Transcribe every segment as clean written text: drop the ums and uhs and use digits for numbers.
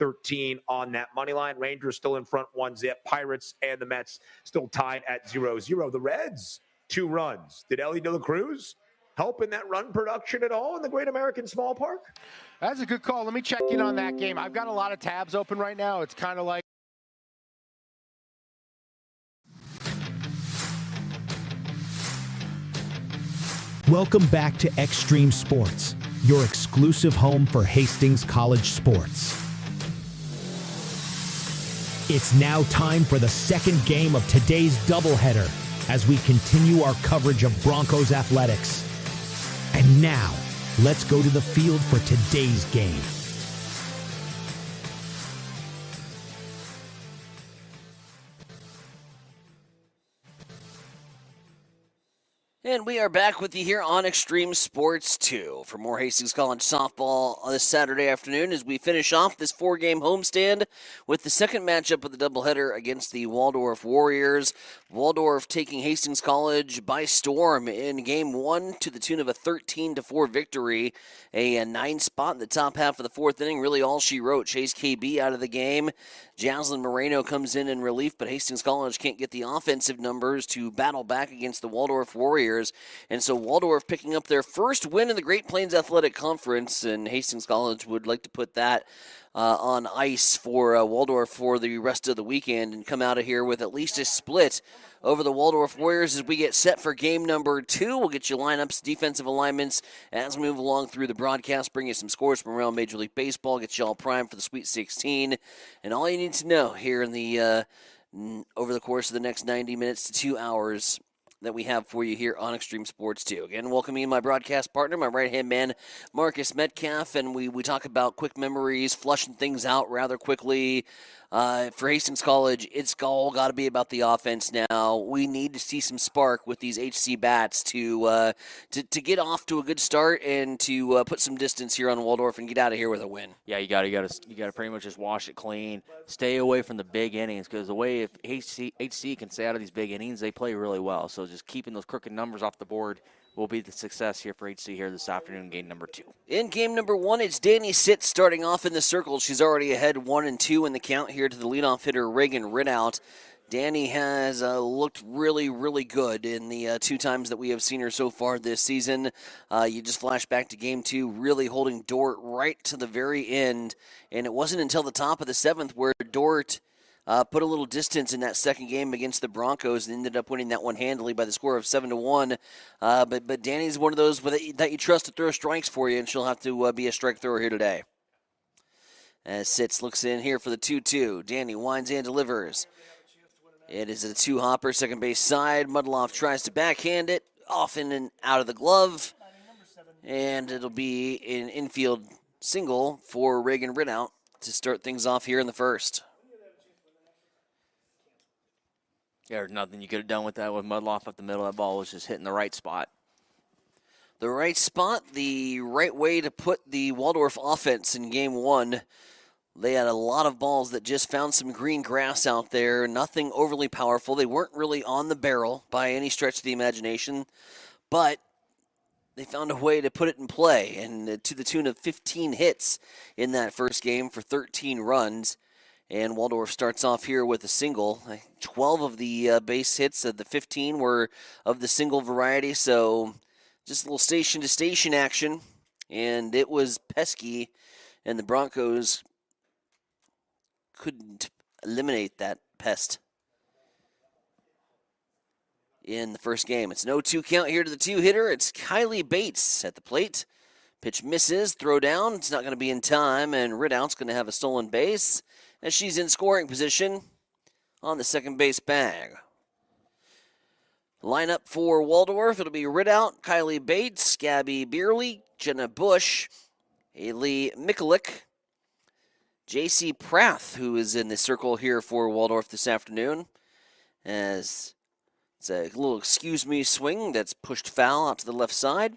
13 on that money line. Rangers still in front 1-0. Pirates and the Mets still tied at 0-0. The Reds, 2 runs. Did Ellie De La Cruz help in that run production at all in the Great American Small Park? That's a good call. Let me check in on that game. I've got a lot of tabs open right now. It's kind of like Welcome back to Extreme Sports, your exclusive home for Hastings College sports. It's now time for the second game of today's doubleheader as we continue our coverage of Broncos athletics. And now, let's go to the field for today's game. And we are back with you here on Extreme Sports 2 for more Hastings College softball this Saturday afternoon as we finish off this 4-game homestand with the second matchup of the doubleheader against the Waldorf Warriors. Waldorf taking Hastings College by storm in Game 1 to the tune of a 13-4 victory. A 9 spot in the top half of the fourth inning, really all she wrote. Chase KB out of the game. Jaslyn Moreno comes in relief, but Hastings College can't get the offensive numbers to battle back against the Waldorf Warriors. And so Waldorf picking up their first win in the Great Plains Athletic Conference, and Hastings College would like to put that on ice for Waldorf for the rest of the weekend and come out of here with at least a split over the Waldorf Warriors as we get set for game number 2. We'll get you lineups, defensive alignments as we move along through the broadcast, bring you some scores from around Major League Baseball, get you all primed for the Sweet 16. And all you need to know here in the over the course of the next 90 minutes to 2 hours that we have for you here on Extreme Sports 2. Again, welcoming my broadcast partner, my right-hand man, Marcus Metcalf, and we talk about quick memories, flushing things out rather quickly. For Hastings College, it's all got to be about the offense now. We need to see some spark with these HC bats to get off to a good start and to put some distance here on Waldorf and get out of here with a win. Yeah, you got to pretty much just wash it clean. Stay away from the big innings because the way if HC can stay out of these big innings, they play really well. So just keeping those crooked numbers off the board will be the success here for HC here this afternoon, game number 2. In game number 1, it's Danny Sitz starting off in the circle. She's already ahead 1-2 in the count here to the leadoff hitter, Reagan Ridout. Danny has looked really, really good in the 2 times that we have seen her so far this season. You just flash back to game 2, really holding Dort right to the very end. And it wasn't until the top of the 7th where Dort put a little distance in that second game against the Broncos and ended up winning that one handily by the score of 7-1. But Danny's one of those that you trust to throw strikes for you, and she'll have to be a strike thrower here today. As Sitz looks in here for the 2-2. Danny winds and delivers. It is a 2-hopper, second base side. Mudloff tries to backhand it, off in and out of the glove. And it'll be an infield single for Reagan Ridout to start things off here in the first. Yeah, there's nothing you could have done with that with Mudloff up the middle. That ball was just hitting the right spot. The right spot, the right way to put the Waldorf offense in game 1. They had a lot of balls that just found some green grass out there, nothing overly powerful. They weren't really on the barrel by any stretch of the imagination, but they found a way to put it in play, and to the tune of 15 hits in that first game for 13 runs. And Waldorf starts off here with a single. 12 of the base hits of the 15 were of the single variety, so just a little station-to-station action, and it was pesky, and the Broncos couldn't eliminate that pest in the first game. It's an 0-2 count here to the 2-hitter. It's Kylie Bates at the plate. Pitch misses, throw down. It's not going to be in time, and Ridout's going to have a stolen base as she's in scoring position on the second base bag. Lineup for Waldorf, it'll be Ridout, Kylie Bates, Gabby Beerley, Jenna Bush, Haley Mikulik, J.C. Prath, who is in the circle here for Waldorf this afternoon, as it's a little excuse me swing that's pushed foul out to the left side.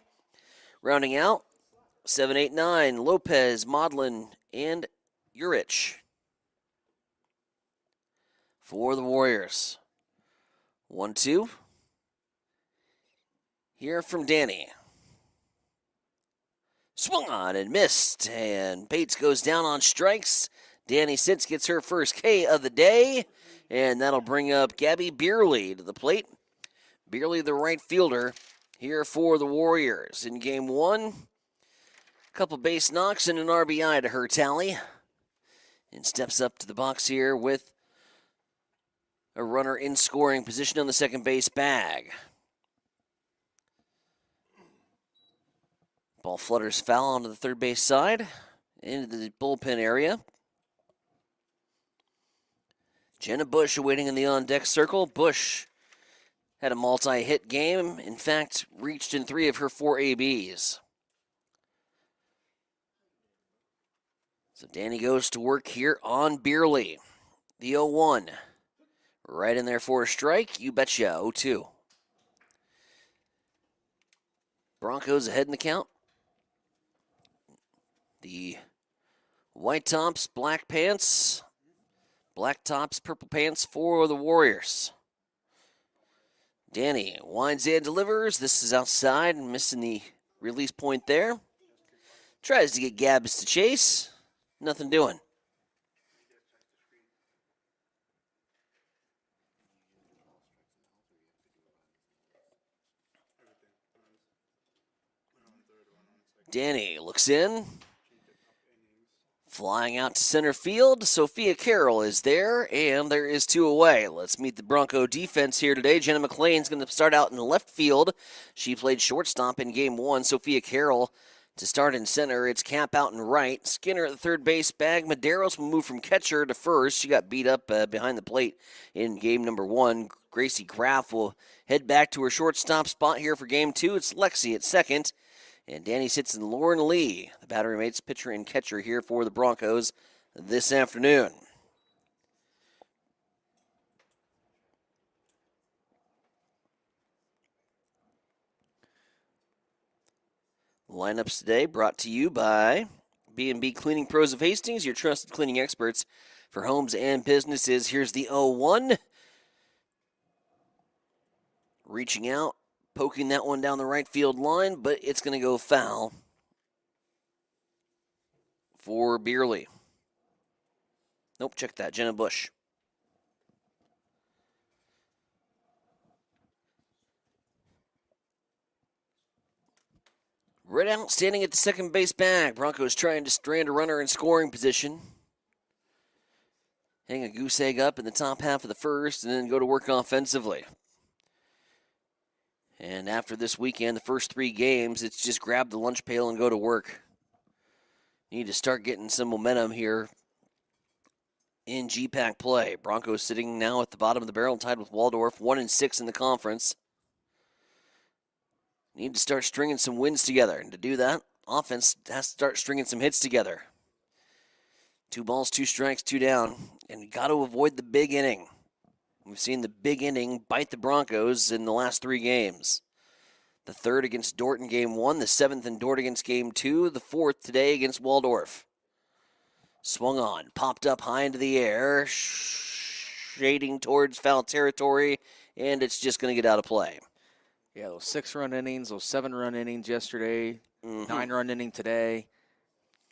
Rounding out, 7, 8, 9, Lopez, Modlin, and Urich for the Warriors. 1-2. Here from Danny. Swung on and missed, and Bates goes down on strikes. Danny Sitz gets her first K of the day, and that'll bring up Gabby Beerley to the plate. Beerley, the right fielder, here for the Warriors. In game one, a couple base knocks and an RBI to her tally. And steps up to the box here with a runner in scoring position on the second base bag. Ball flutters foul onto the third base side, into the bullpen area. Jenna Bush awaiting in the on-deck circle. Bush had a multi-hit game. In fact, reached in 3 of her 4 ABs. So Danny goes to work here on Beerley. The 0-1. Right in there for a strike. You betcha, 0-2. Broncos ahead in the count. The white tops, black pants. Black tops, purple pants for the Warriors. Danny winds in, delivers. This is outside, missing the release point there. Tries to get Gabbs to chase. Nothing doing. Danny looks in. Flying out to center field, Sophia Carroll is there, and there is 2 away. Let's meet the Bronco defense here today. Jenna McLean's going to start out in the left field. She played shortstop in game 1. Sophia Carroll to start in center. It's Cap out in right. Skinner at the third base bag. Medeiros will move from catcher to first. She got beat up behind the plate in game number 1. Gracie Graff will head back to her shortstop spot here for game 2. It's Lexi at second. And Danny Sitz in Lauren Lee, the battery mates, pitcher and catcher here for the Broncos this afternoon. Lineups today brought to you by B&B Cleaning Pros of Hastings, your trusted cleaning experts for homes and businesses. Here's the 0-1. Reaching out. Poking that one down the right field line, but it's going to go foul for Beerley. Nope, check that. Jenna Bush. Right out, standing at the second base bag. Broncos trying to strand a runner in scoring position. Hang a goose egg up in the top half of the first and then go to work offensively. And after this weekend, the first 3 games, it's just grab the lunch pail and go to work. Need to start getting some momentum here in GPAC play. Broncos sitting now at the bottom of the barrel, tied with Waldorf, 1-6 in the conference. Need to start stringing some wins together. And to do that, offense has to start stringing some hits together. 2 balls, 2 strikes, 2 down. And you got to avoid the big inning. We've seen the big inning bite the Broncos in the last 3 games. The 3rd against Dorton game 1, the 7th in Dordt against game 2, the 4th today against Waldorf. Swung on, popped up high into the air, shading towards foul territory, and it's just going to get out of play. Yeah, those 6-run innings, those 7-run innings yesterday, 9-run inning today.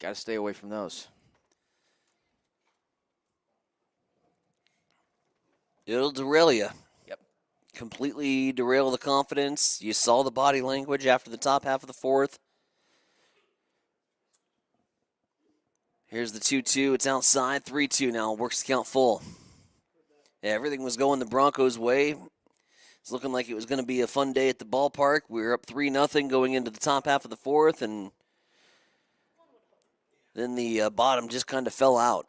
Got to stay away from those. It'll derail you. Yep. Completely derail the confidence. You saw the body language after the top half of the 4th. Here's the 2-2. It's outside. 3-2 now. Works the count full. Yeah, everything was going the Broncos' way. It's looking like it was going to be a fun day at the ballpark. We were up 3-0 going into the top half of the 4th, and then the bottom just kind of fell out.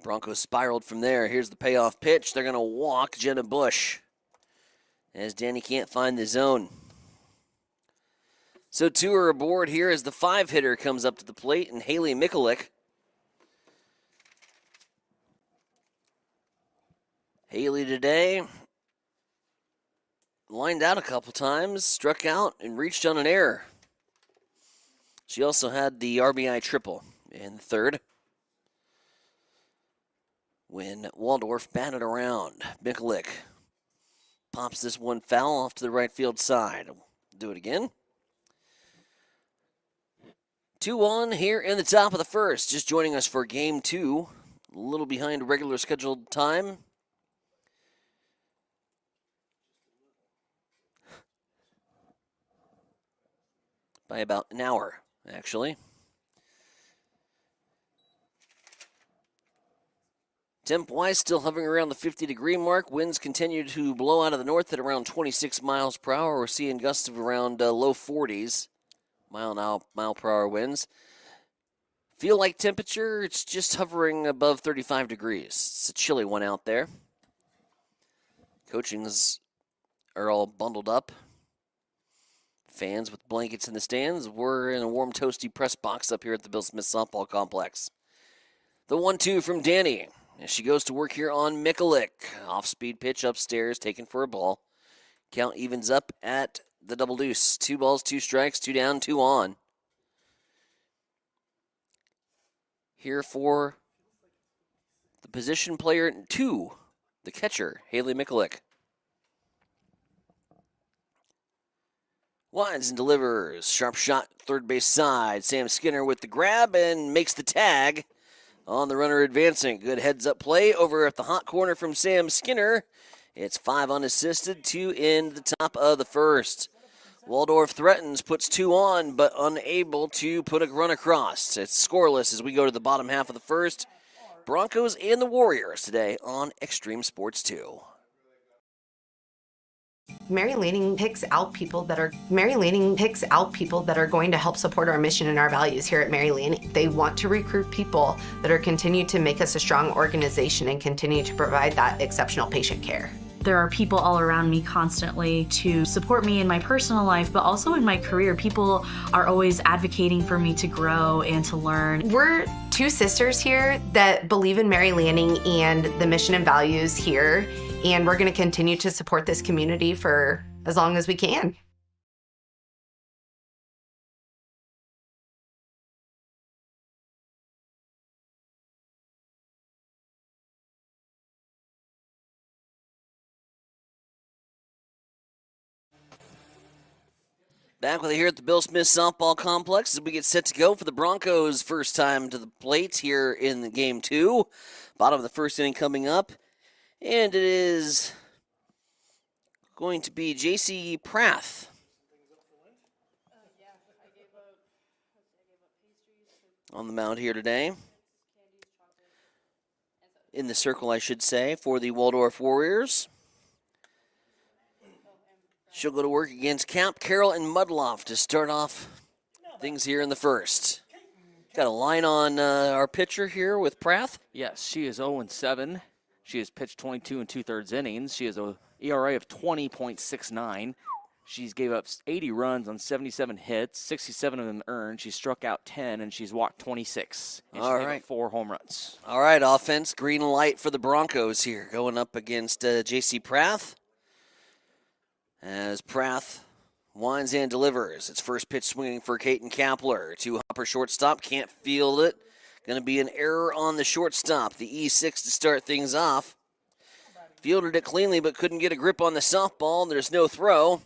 Broncos spiraled from there. Here's the payoff pitch. They're going to walk Jenna Bush as Danny can't find the zone. So 2 are aboard here as the 5-hitter comes up to the plate, and Haley Mikulik. Haley today lined out a couple times, struck out, and reached on an error. She also had the RBI triple in the 3rd. When Waldorf batted around, Mikulik pops this one foul off to the right field side. Do it again. 2-1 here in the top of the first. Just joining us for game 2. A little behind regular scheduled time. By about an hour, actually. Temp-wise, still hovering around the 50-degree mark. Winds continue to blow out of the north at around 26 miles per hour. We're seeing gusts of around low 40s mile per hour winds. Feel like temperature, it's just hovering above 35 degrees. It's a chilly one out there. Coachings are all bundled up. Fans with blankets in the stands. We're in a warm, toasty press box up here at the Bill Smith Softball Complex. The 1-2 from Danny. As she goes to work here on Mikulik. Off-speed pitch upstairs, taken for a ball. Count evens up at the double deuce. 2 balls, 2 strikes, 2 down, 2 on. Here for the position player 2, the catcher, Haley Mikulik. Winds and delivers. Sharp shot, third base side. Sam Skinner with the grab and makes the tag on the runner advancing. Good heads-up play over at the hot corner from Sam Skinner. It's 5 unassisted to end the top of the first. Waldorf threatens, puts 2 on, but unable to put a run across. It's scoreless as we go to the bottom half of the first. Broncos and the Warriors today on Extreme Sports 2. Mary Lanning picks out people that are going to help support our mission and our values here at Mary Lanning. They want to recruit people that are continue to make us a strong organization and continue to provide that exceptional patient care. There are people all around me constantly to support me in my personal life, but also in my career. People are always advocating for me to grow and to learn. We're 2 sisters here that believe in Mary Lanning and the mission and values here, and we're going to continue to support this community for as long as we can. Back with it here at the Bill Smith Softball Complex as we get set to go for the Broncos' first time to the plate here in the game 2. Bottom of the first inning coming up. And it is going to be J.C. Prath. On the mound here today. In the circle, I should say, for the Waldorf Warriors. She'll go to work against Camp, Carroll, and Mudloff to start off things here in the first. Got a line on our pitcher here with Prath. Yes, she is 0-7. She has pitched 22 2/3 innings. She has an ERA of 20.69. She's gave up 80 runs on 77 hits, 67 of them earned. She struck out 10, and she's walked 26. And All she gave right. up 4 home runs. All right, offense, green light for the Broncos here, going up against J.C. Prath. As Prath winds and delivers. Its first pitch swinging for Caden Kapler. 2-hopper shortstop, can't field it. Going to be an error on the shortstop. The E6 to start things off. Fielded it cleanly, but couldn't get a grip on the softball. There's no throw.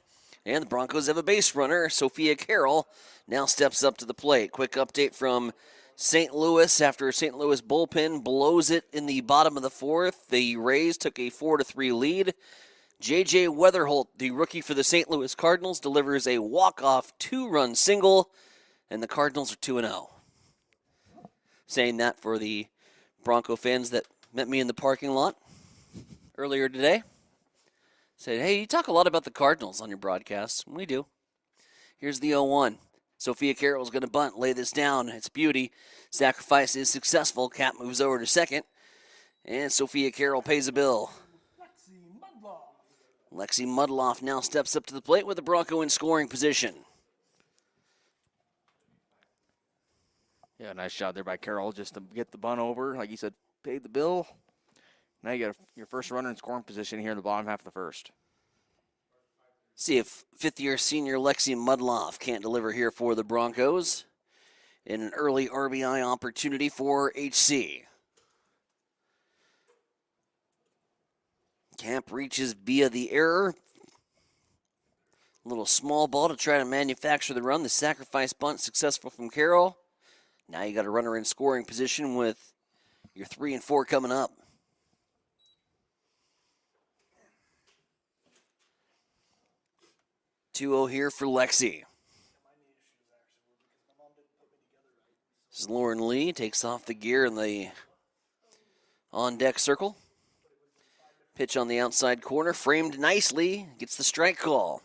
And the Broncos have a base runner. Sophia Carroll now steps up to the plate. Quick update from St. Louis after St. Louis bullpen blows it in the bottom of the fourth. The Rays took a 4-3 lead. J.J. Weatherholt, the rookie for the St. Louis Cardinals, delivers a walk-off 2-run single, and the Cardinals are 2-0. Saying that for the Bronco fans that met me in the parking lot earlier today. Said, hey, you talk a lot about the Cardinals on your broadcasts. We do. Here's the 0-1. Sophia Carroll's going to bunt, lay this down. It's beauty. Sacrifice is successful. Cap moves over to second, and Sophia Carroll pays a bill. Lexi Mudloff now steps up to the plate with the Bronco in scoring position. Yeah, nice job there by Carroll just to get the bunt over. Like you said, paid the bill. Now you got your first runner in scoring position here in the bottom half of the first. See if fifth-year senior Lexi Mudloff can't deliver here for the Broncos in an early RBI opportunity for HC. Camp reaches via the error. A little small ball to try to manufacture the run. The sacrifice bunt successful from Carroll. Now you got a runner in scoring position with your 3 and 4 coming up. (2-0) here for Lexi. This is Lauren Lee, takes off the gear in the on-deck circle. Pitch on the outside corner, framed nicely, gets the strike call.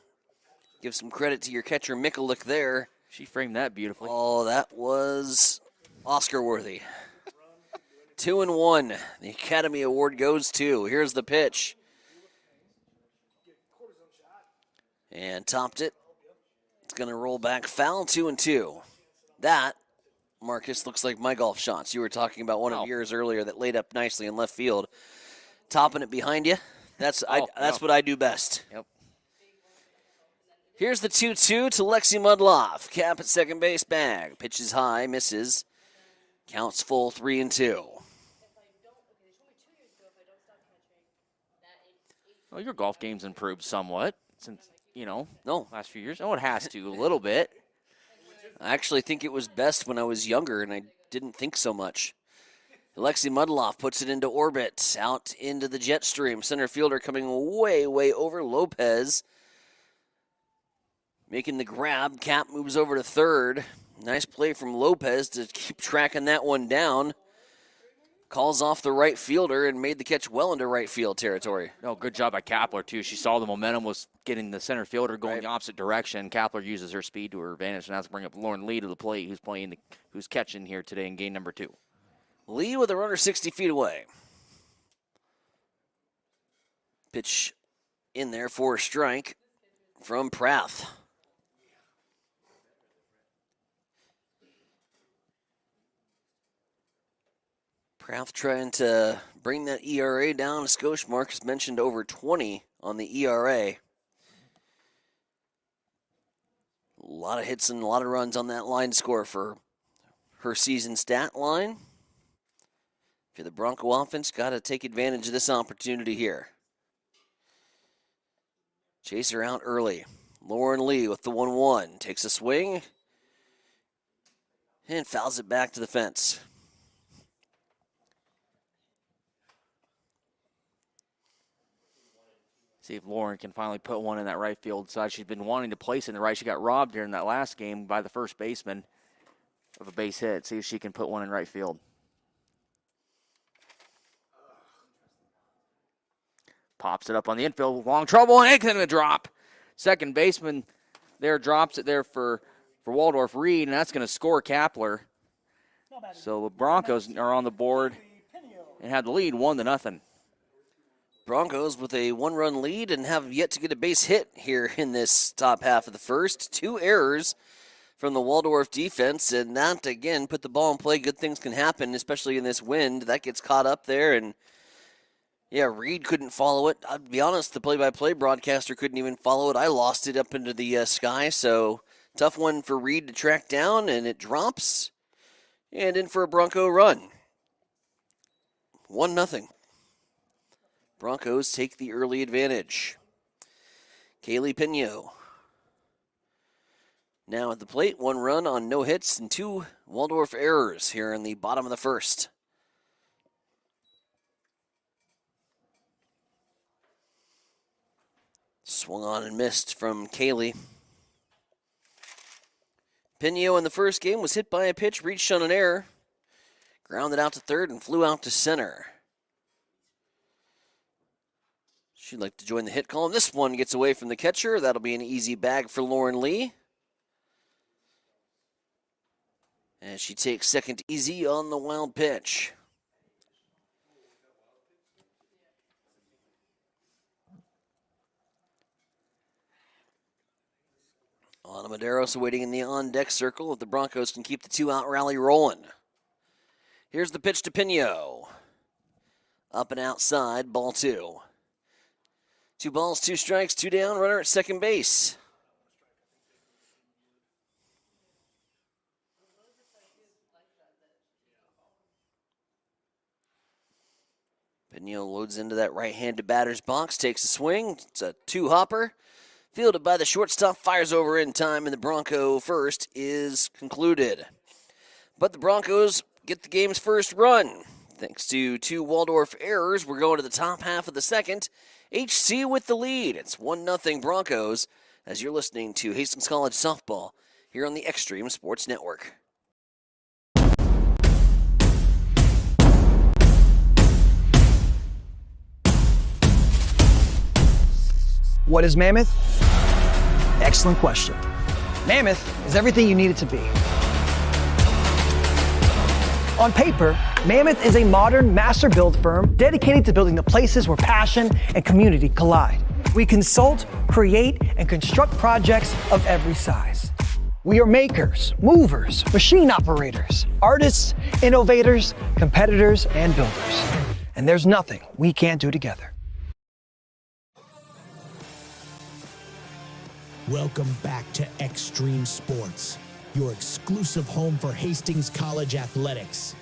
Give some credit to your catcher, Mikulik, there. She framed that beautifully. Oh, that was Oscar-worthy. 2-1. The Academy Award goes to. Here's the pitch. And topped it. It's going to roll back foul, 2-2. That, Marcus, looks like my golf shots. You were talking about one of yours earlier that laid up nicely in left field. Topping it behind you. That's what I do best. Yep. Here's the 2-2 to Lexi Mudloff. Cap at second base bag. Pitches high, misses. Counts full, 3-2. Well, your golf game's improved somewhat since, No. last few years. Oh, it has to, a little bit. I actually think it was best when I was younger, and I didn't think so much. Lexi Mudloff puts it into orbit, out into the jet stream. Center fielder coming way, way over. Lopez making the grab. Cap moves over to third. Nice play from Lopez to keep tracking that one down. Calls off the right fielder and made the catch well into right field territory. No, good job by Kapler, too. She saw the momentum was getting the center fielder going the opposite direction. Kapler uses her speed to her advantage, and that's bring up Lauren Lee to the plate, who's catching here today in game number 2. Lee with a runner 60 feet away. Pitch in there for a strike from Prath. Prath trying to bring that ERA down. Skosh Marcus mentioned over 20 on the ERA. A lot of hits and a lot of runs on that line score for her season stat line. If you're the Bronco offense, got to take advantage of this opportunity here. Chaser out early. Lauren Lee with the 1-1. Takes a swing and fouls it back to the fence. See if Lauren can finally put one in that right field side. She's been wanting to place it in the right. She got robbed here in that last game by the first baseman of a base hit. See if she can put one in right field. Pops it up on the infield. Long trouble, and it's going to drop. Second baseman there drops it there for Waldorf Reed, and that's going to score Kapler. So the Broncos are on the board and have the lead 1-0. Broncos with a 1-run lead and have yet to get a base hit here in this top half of the first. 2 errors from the Waldorf defense, and that, again, put the ball in play. Good things can happen, especially in this wind. That gets caught up there, and, yeah, Reed couldn't follow it. I'll be honest, the play-by-play broadcaster couldn't even follow it. I lost it up into the sky, so tough one for Reed to track down, and it drops, and in for a Bronco run. 1-0. Broncos take the early advantage. Kaylee Pino now at the plate. 1 run on no hits and 2 Waldorf errors here in the bottom of the first. Swung on and missed from Kaylee. Pino in the first game was hit by a pitch, reached on an error, grounded out to third, and flew out to center. She'd like to join the hit column. This one gets away from the catcher. That'll be an easy bag for Lauren Lee. As she takes second easy on the wild pitch. Ana Medeiros waiting in the on-deck circle if the Broncos can keep the 2-out rally rolling. Here's the pitch to Pino. Up and outside, ball 2. 2 balls, 2 strikes, 2 down, runner at second base. Pino loads into that right-handed batter's box, takes a swing. It's a 2-hopper. Fielded by the shortstop, fires over in time, and the Bronco first is concluded. But the Broncos get the game's first run. Thanks to 2 Waldorf errors, we're going to the top half of the second. HC with the lead. It's 1-0 Broncos as you're listening to Hastings College Softball here on the Extreme Sports Network. What is Mammoth? Excellent question. Mammoth is everything you need it to be. On paper, Mammoth is a modern master build firm dedicated to building the places where passion and community collide. We consult, create, and construct projects of every size. We are makers, movers, machine operators, artists, innovators, competitors, and builders. And there's nothing we can't do together. Welcome back to Extreme Sports, your exclusive home for Hastings College athletics.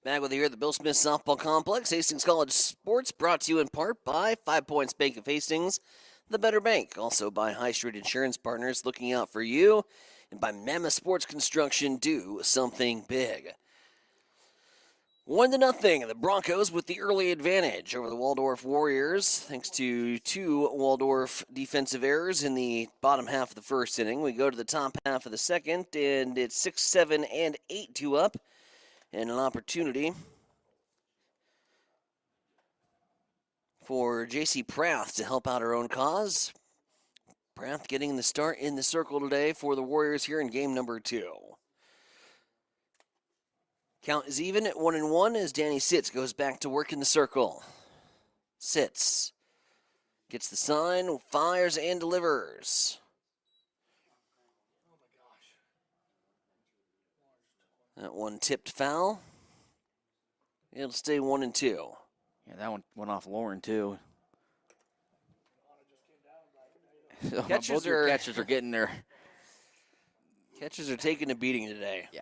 Back with you here at the Bill Smith Softball Complex. Hastings College Sports brought to you in part by 5 Points Bank of Hastings, the better bank. Also by High Street Insurance Partners, looking out for you. And by Mammoth Sports Construction, do something big. 1-0, the Broncos with the early advantage over the Waldorf Warriors, thanks to 2 Waldorf defensive errors in the bottom half of the first inning. We go to the top half of the second, and it's 6-7 and 8-2 up, and an opportunity for J.C. Prath to help out her own cause. Prath getting the start in the circle today for the Warriors here in game number 2. Count is even at 1-1 as Danny Sitz goes back to work in the circle. Sitz gets the sign, fires, and delivers. That one tipped foul. It'll stay 1-2. Yeah, that one went off Lauren, too. Catchers Both your catchers are getting there. Catchers are taking a beating today. Yeah.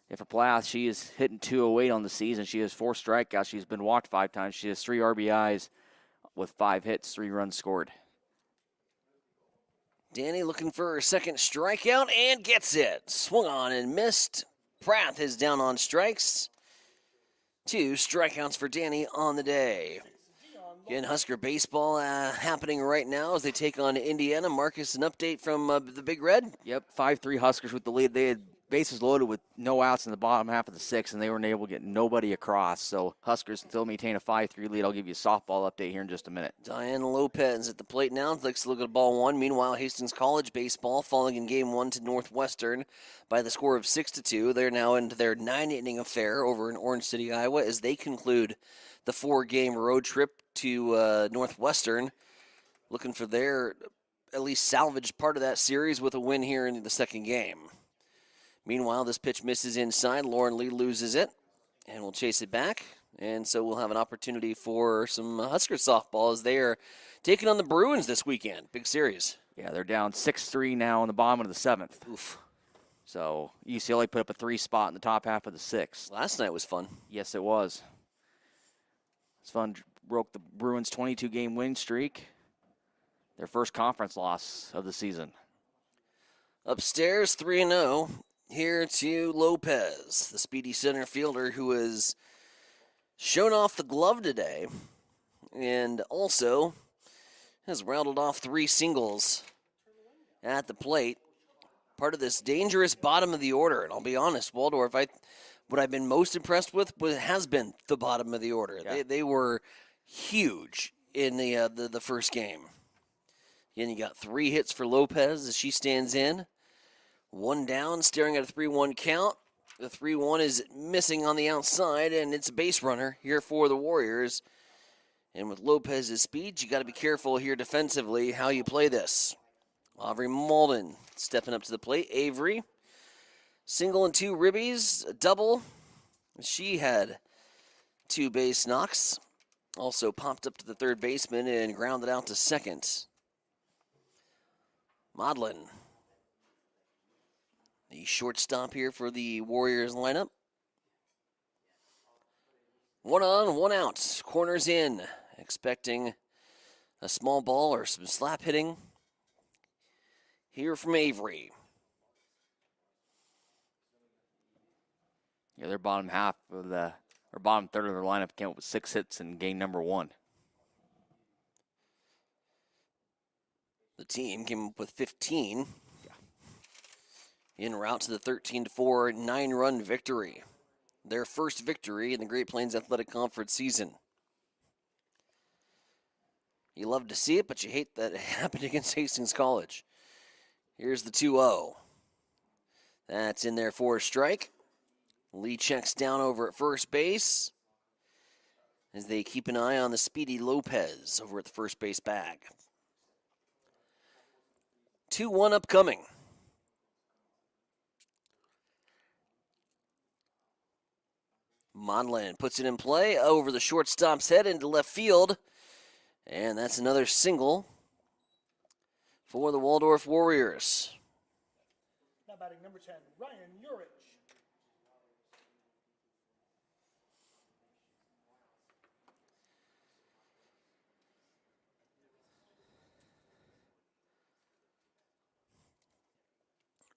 Yeah, for Plath, she is hitting .208 on the season. She has 4 strikeouts. She's been walked 5 times. She has 3 RBIs with 5 hits, 3 runs scored. Danny looking for her second strikeout and gets it. Swung on and missed. Prath is down on strikes. 2 strikeouts for Danny on the day. Again, Husker baseball happening right now as they take on Indiana. Marcus, an update from the Big Red? Yep, 5-3 Huskers with the lead. They had bases loaded with no outs in the bottom half of the 6th, and they weren't able to get nobody across. So Huskers still maintain a 5-3 lead. I'll give you a softball update here in just a minute. Diana Lopez at the plate now. Likes to look at ball 1. Meanwhile, Hastings College baseball falling in game 1 to Northwestern by the score of 6-2. They're now into their 9-inning affair over in Orange City, Iowa, as they conclude the 4-game road trip to Northwestern, looking for their at least salvage part of that series with a win here in the second game. Meanwhile, this pitch misses inside. Lauren Lee loses it, and we'll chase it back. And so we'll have an opportunity for some Husker softball as they are taking on the Bruins this weekend. Big series. Yeah, they're down 6-3 now in the bottom of the 7th. Oof. So UCLA put up a 3 spot in the top half of the 6th. Last night was fun. Yes, it was. It's fun. Broke the Bruins' 22-game win streak. Their first conference loss of the season. Upstairs, 3-0. Here to Lopez, the speedy center fielder who has shown off the glove today and also has rattled off 3 singles at the plate. Part of this dangerous bottom of the order. And I'll be honest, Waldorf, what I've been most impressed with has been the bottom of the order. Yeah. They were huge in the first game. Again, you got 3 hits for Lopez as she stands in. 1 down, staring at a 3-1 count. The 3-1 is missing on the outside, and it's a base runner here for the Warriors. And with Lopez's speed, you got to be careful here defensively how you play this. Avery Malden stepping up to the plate. Avery, single and 2 ribbies, a double. She had 2 base knocks. Also popped up to the third baseman and grounded out to second. Maudlin, the shortstop here for the Warriors lineup. 1 on, 1 out. Corners in. Expecting A small ball or some slap hitting here from Avery. Yeah, their bottom half of or bottom third of their lineup came up with 6 hits in game number 1. The team came up with 15 en route to the 13-4 9-run victory. Their first victory in the Great Plains Athletic Conference season. You love to see it, but you hate that it happened against Hastings College. Here's the 2-0. That's in there for a strike. Lee checks down over at first base as they keep an eye on the speedy Lopez over at the first base bag. 2-1 upcoming. Modlin puts it in play over the shortstop's head into left field. And that's another single for the Waldorf Warriors. Now batting number 10, Ryan Urich.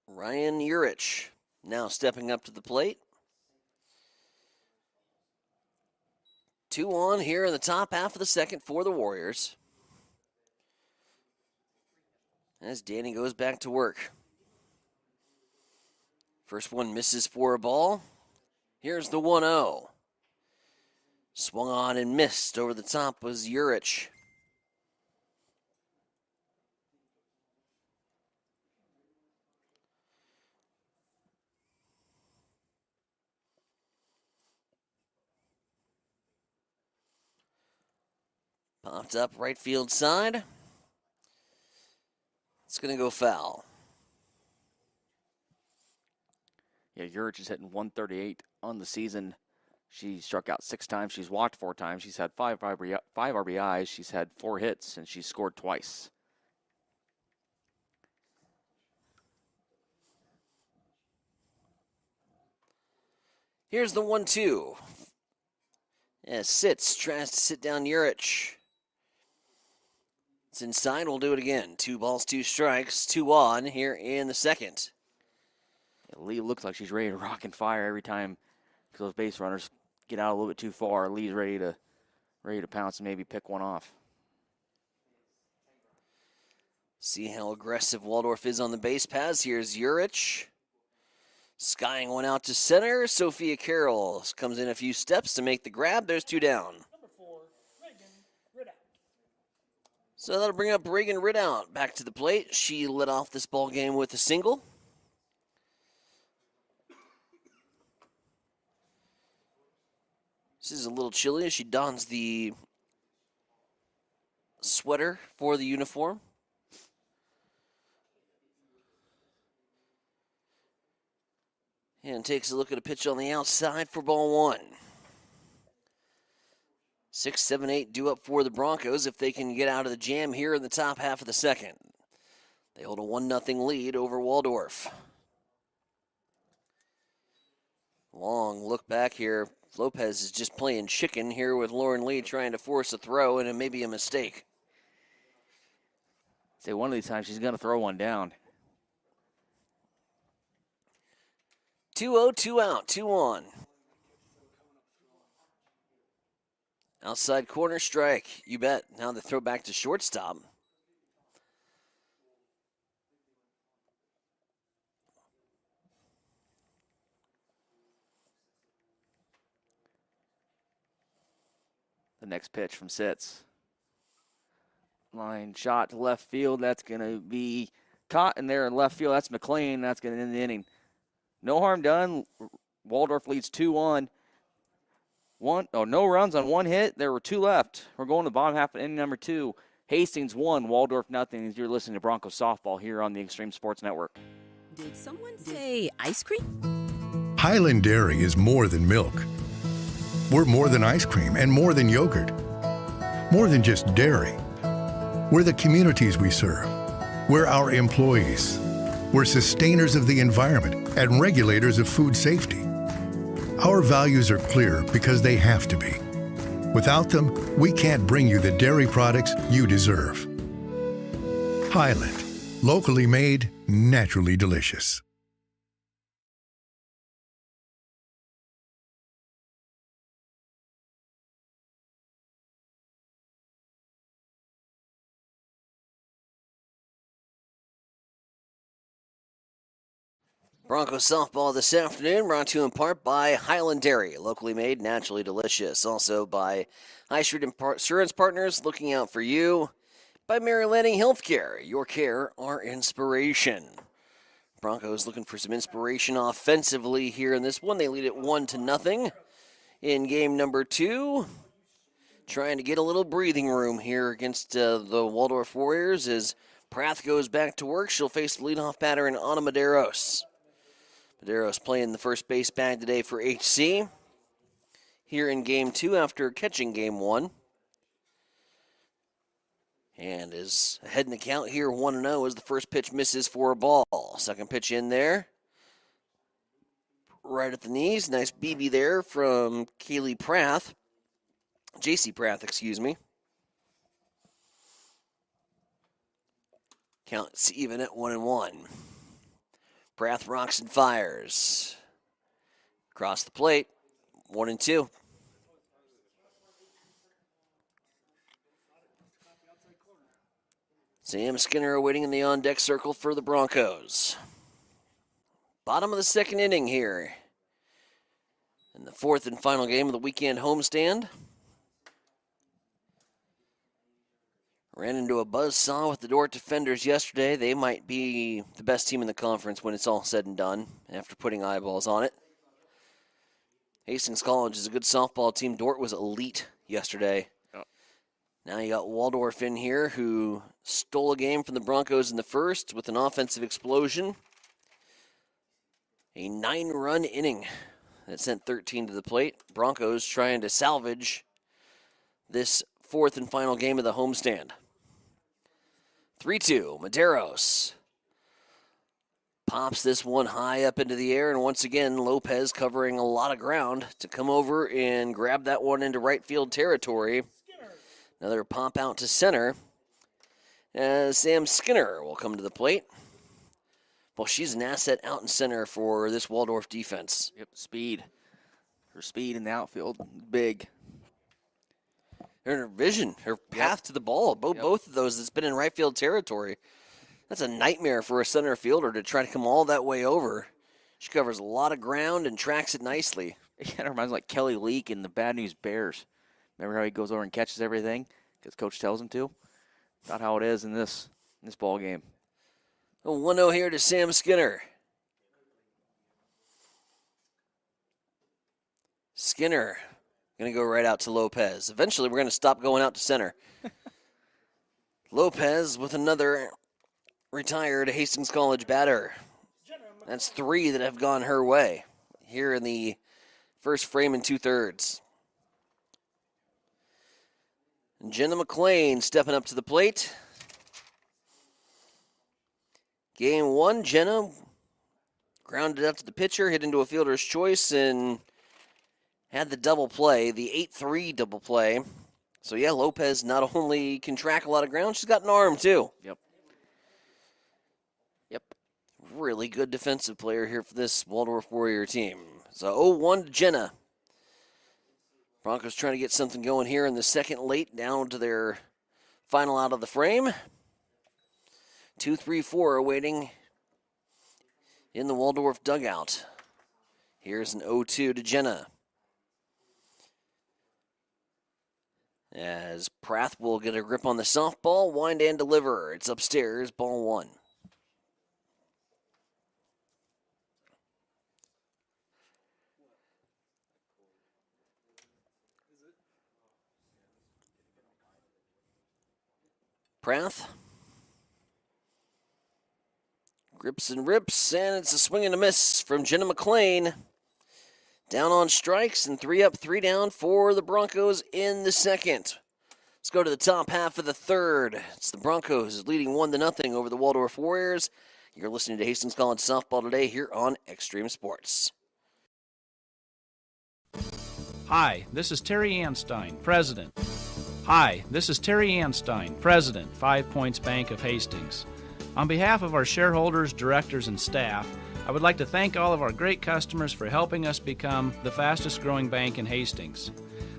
Ryan Urich now stepping up to the plate. 2 on here in the top half of the second for the Warriors. As Danny goes back to work. First one misses for a ball. Here's the 1-0. Swung on and missed. Over the top was Urich. Popped up right field side. It's going to go foul. Yeah, Urich is hitting 138 on the season. She struck out 6 times. She's walked 4 times. She's had 5 RBIs. She's had 4 hits, and she's scored twice. Here's the 1-2. As Sitz tries to sit down Urich. It's inside. We'll do it again. 2 balls, 2 strikes, 2 on here in the second. Yeah, Lee looks like she's ready to rock and fire every time those base runners get out a little bit too far. Lee's ready to pounce and maybe pick one off. See how aggressive Waldorf is on the base paths. Here's Urich. Skying one out to center. Sophia Carroll comes in a few steps to make the grab. There's 2 down. Number 4, Reagan Ridout. So that'll bring up Reagan Ridout back to the plate. She led off this ball game with a single. This is a little chilly as she dons the sweater for the uniform. And takes a look at a pitch on the outside for ball 1. 6, 7, 8 due up for the Broncos if they can get out of the jam here in the top half of the second. They hold a 1-0 lead over Waldorf. Long look back here. Lopez is just playing chicken here with Lauren Lee trying to force a throw, and it may be a mistake. Say one of these times she's going to throw one down. 2-0, 2 out, 2 on. Outside corner strike, you bet. Now the throw back to shortstop. The next pitch from Sitz. Line shot to left field. That's going to be caught in there in left field. That's McLean. That's going to end the inning. No harm done. Waldorf leads 2-1. No runs on 1 hit. There were 2 left. We're going to the bottom half of inning number 2. Hastings 1, Waldorf nothing. As you're listening to Broncos softball here on the Extreme Sports Network. Did someone say ice cream? Highland Dairy is more than milk. We're more than ice cream and more than yogurt. More than just dairy. We're the communities we serve. We're our employees. We're sustainers of the environment and regulators of food safety. Our values are clear because they have to be. Without them, we can't bring you the dairy products you deserve. Highland, locally made, naturally delicious. Broncos softball this afternoon brought to you in part by Highland Dairy, locally made, naturally delicious. Also by High Street Insurance Partners, looking out for you. By Mary Lanning Healthcare, your care, our inspiration. Broncos looking for some inspiration offensively here in this one. They lead it 1-0 in game number 2. Trying to get a little breathing room here against the Waldorf Warriors as Prath goes back to work. She'll face the leadoff batter in Ana Medeiros. Medeiros playing the first base bag today for HC here in game 2 after catching game 1. And is ahead in the count here 1-0 as the first pitch misses for a ball. Second pitch in there. Right at the knees. Nice BB there from Kaylee Prath. JC Prath, excuse me. Counts even at 1-1. Prath rocks and fires. Across the plate, 1-2. Sam Skinner awaiting in the on-deck circle for the Broncos. Bottom of the second inning here. In the fourth and final game of the weekend homestand. Ran into a buzzsaw with the Dordt defenders yesterday. They might be the best team in the conference when it's all said and done after putting eyeballs on it. Hastings College is a good softball team. Dordt was elite yesterday. Yep. Now you got Waldorf in here who stole a game from the Broncos in the first with an offensive explosion. A 9-run inning that sent 13 to the plate. Broncos trying to salvage this fourth and final game of the homestand. 3-2, Medeiros pops this one high up into the air, and once again, Lopez covering a lot of ground to come over and grab that one into right field territory. Another pop out to center as Sam Skinner will come to the plate. Well, she's an asset out in center for this Waldorf defense. Yep, speed. Her speed in the outfield, big. Her vision, her path to the ball, both of those, it's been in right field territory. That's a nightmare for a center fielder to try to come all that way over. She covers a lot of ground and tracks it nicely. It kind of reminds me like Kelly Leak in the Bad News Bears. Remember how he goes over and catches everything because coach tells him to? Not how it is in this ball game. A 1-0 here to Sam Skinner. Skinner going to go right out to Lopez. Eventually, we're going to stop going out to center. Lopez with another retired Hastings College batter. That's 3 that have gone her way here in the first frame and 2/3. Jenna McLean stepping up to the plate. Game 1, Jenna grounded up to the pitcher, hit into a fielder's choice, and had the double play, the 8-3 double play. So, yeah, Lopez not only can track a lot of ground, she's got an arm, too. Yep. Really good defensive player here for this Waldorf Warrior team. So, 0-1 to Jenna. Broncos trying to get something going here in the second late, down to their final out of the frame. 2-3-4 awaiting in the Waldorf dugout. Here's an 0-2 to Jenna. As Prath will get a grip on the softball, wind and deliver. It's upstairs, ball 1. Prath grips and rips, and it's a swing and a miss from Jenna McLean. Down on strikes and 3 up, 3 down for the Broncos in the second. Let's go to the top half of the third. It's the Broncos leading 1-0 over the Waldorf Warriors. You're listening to Hastings College Softball today here on Extreme Sports. Hi, this is Terry Anstein, President. Hi, this is Terry Anstein, President, 5 Points Bank of Hastings. On behalf of our shareholders, directors, and staff, I would like to thank all of our great customers for helping us become the fastest growing bank in Hastings.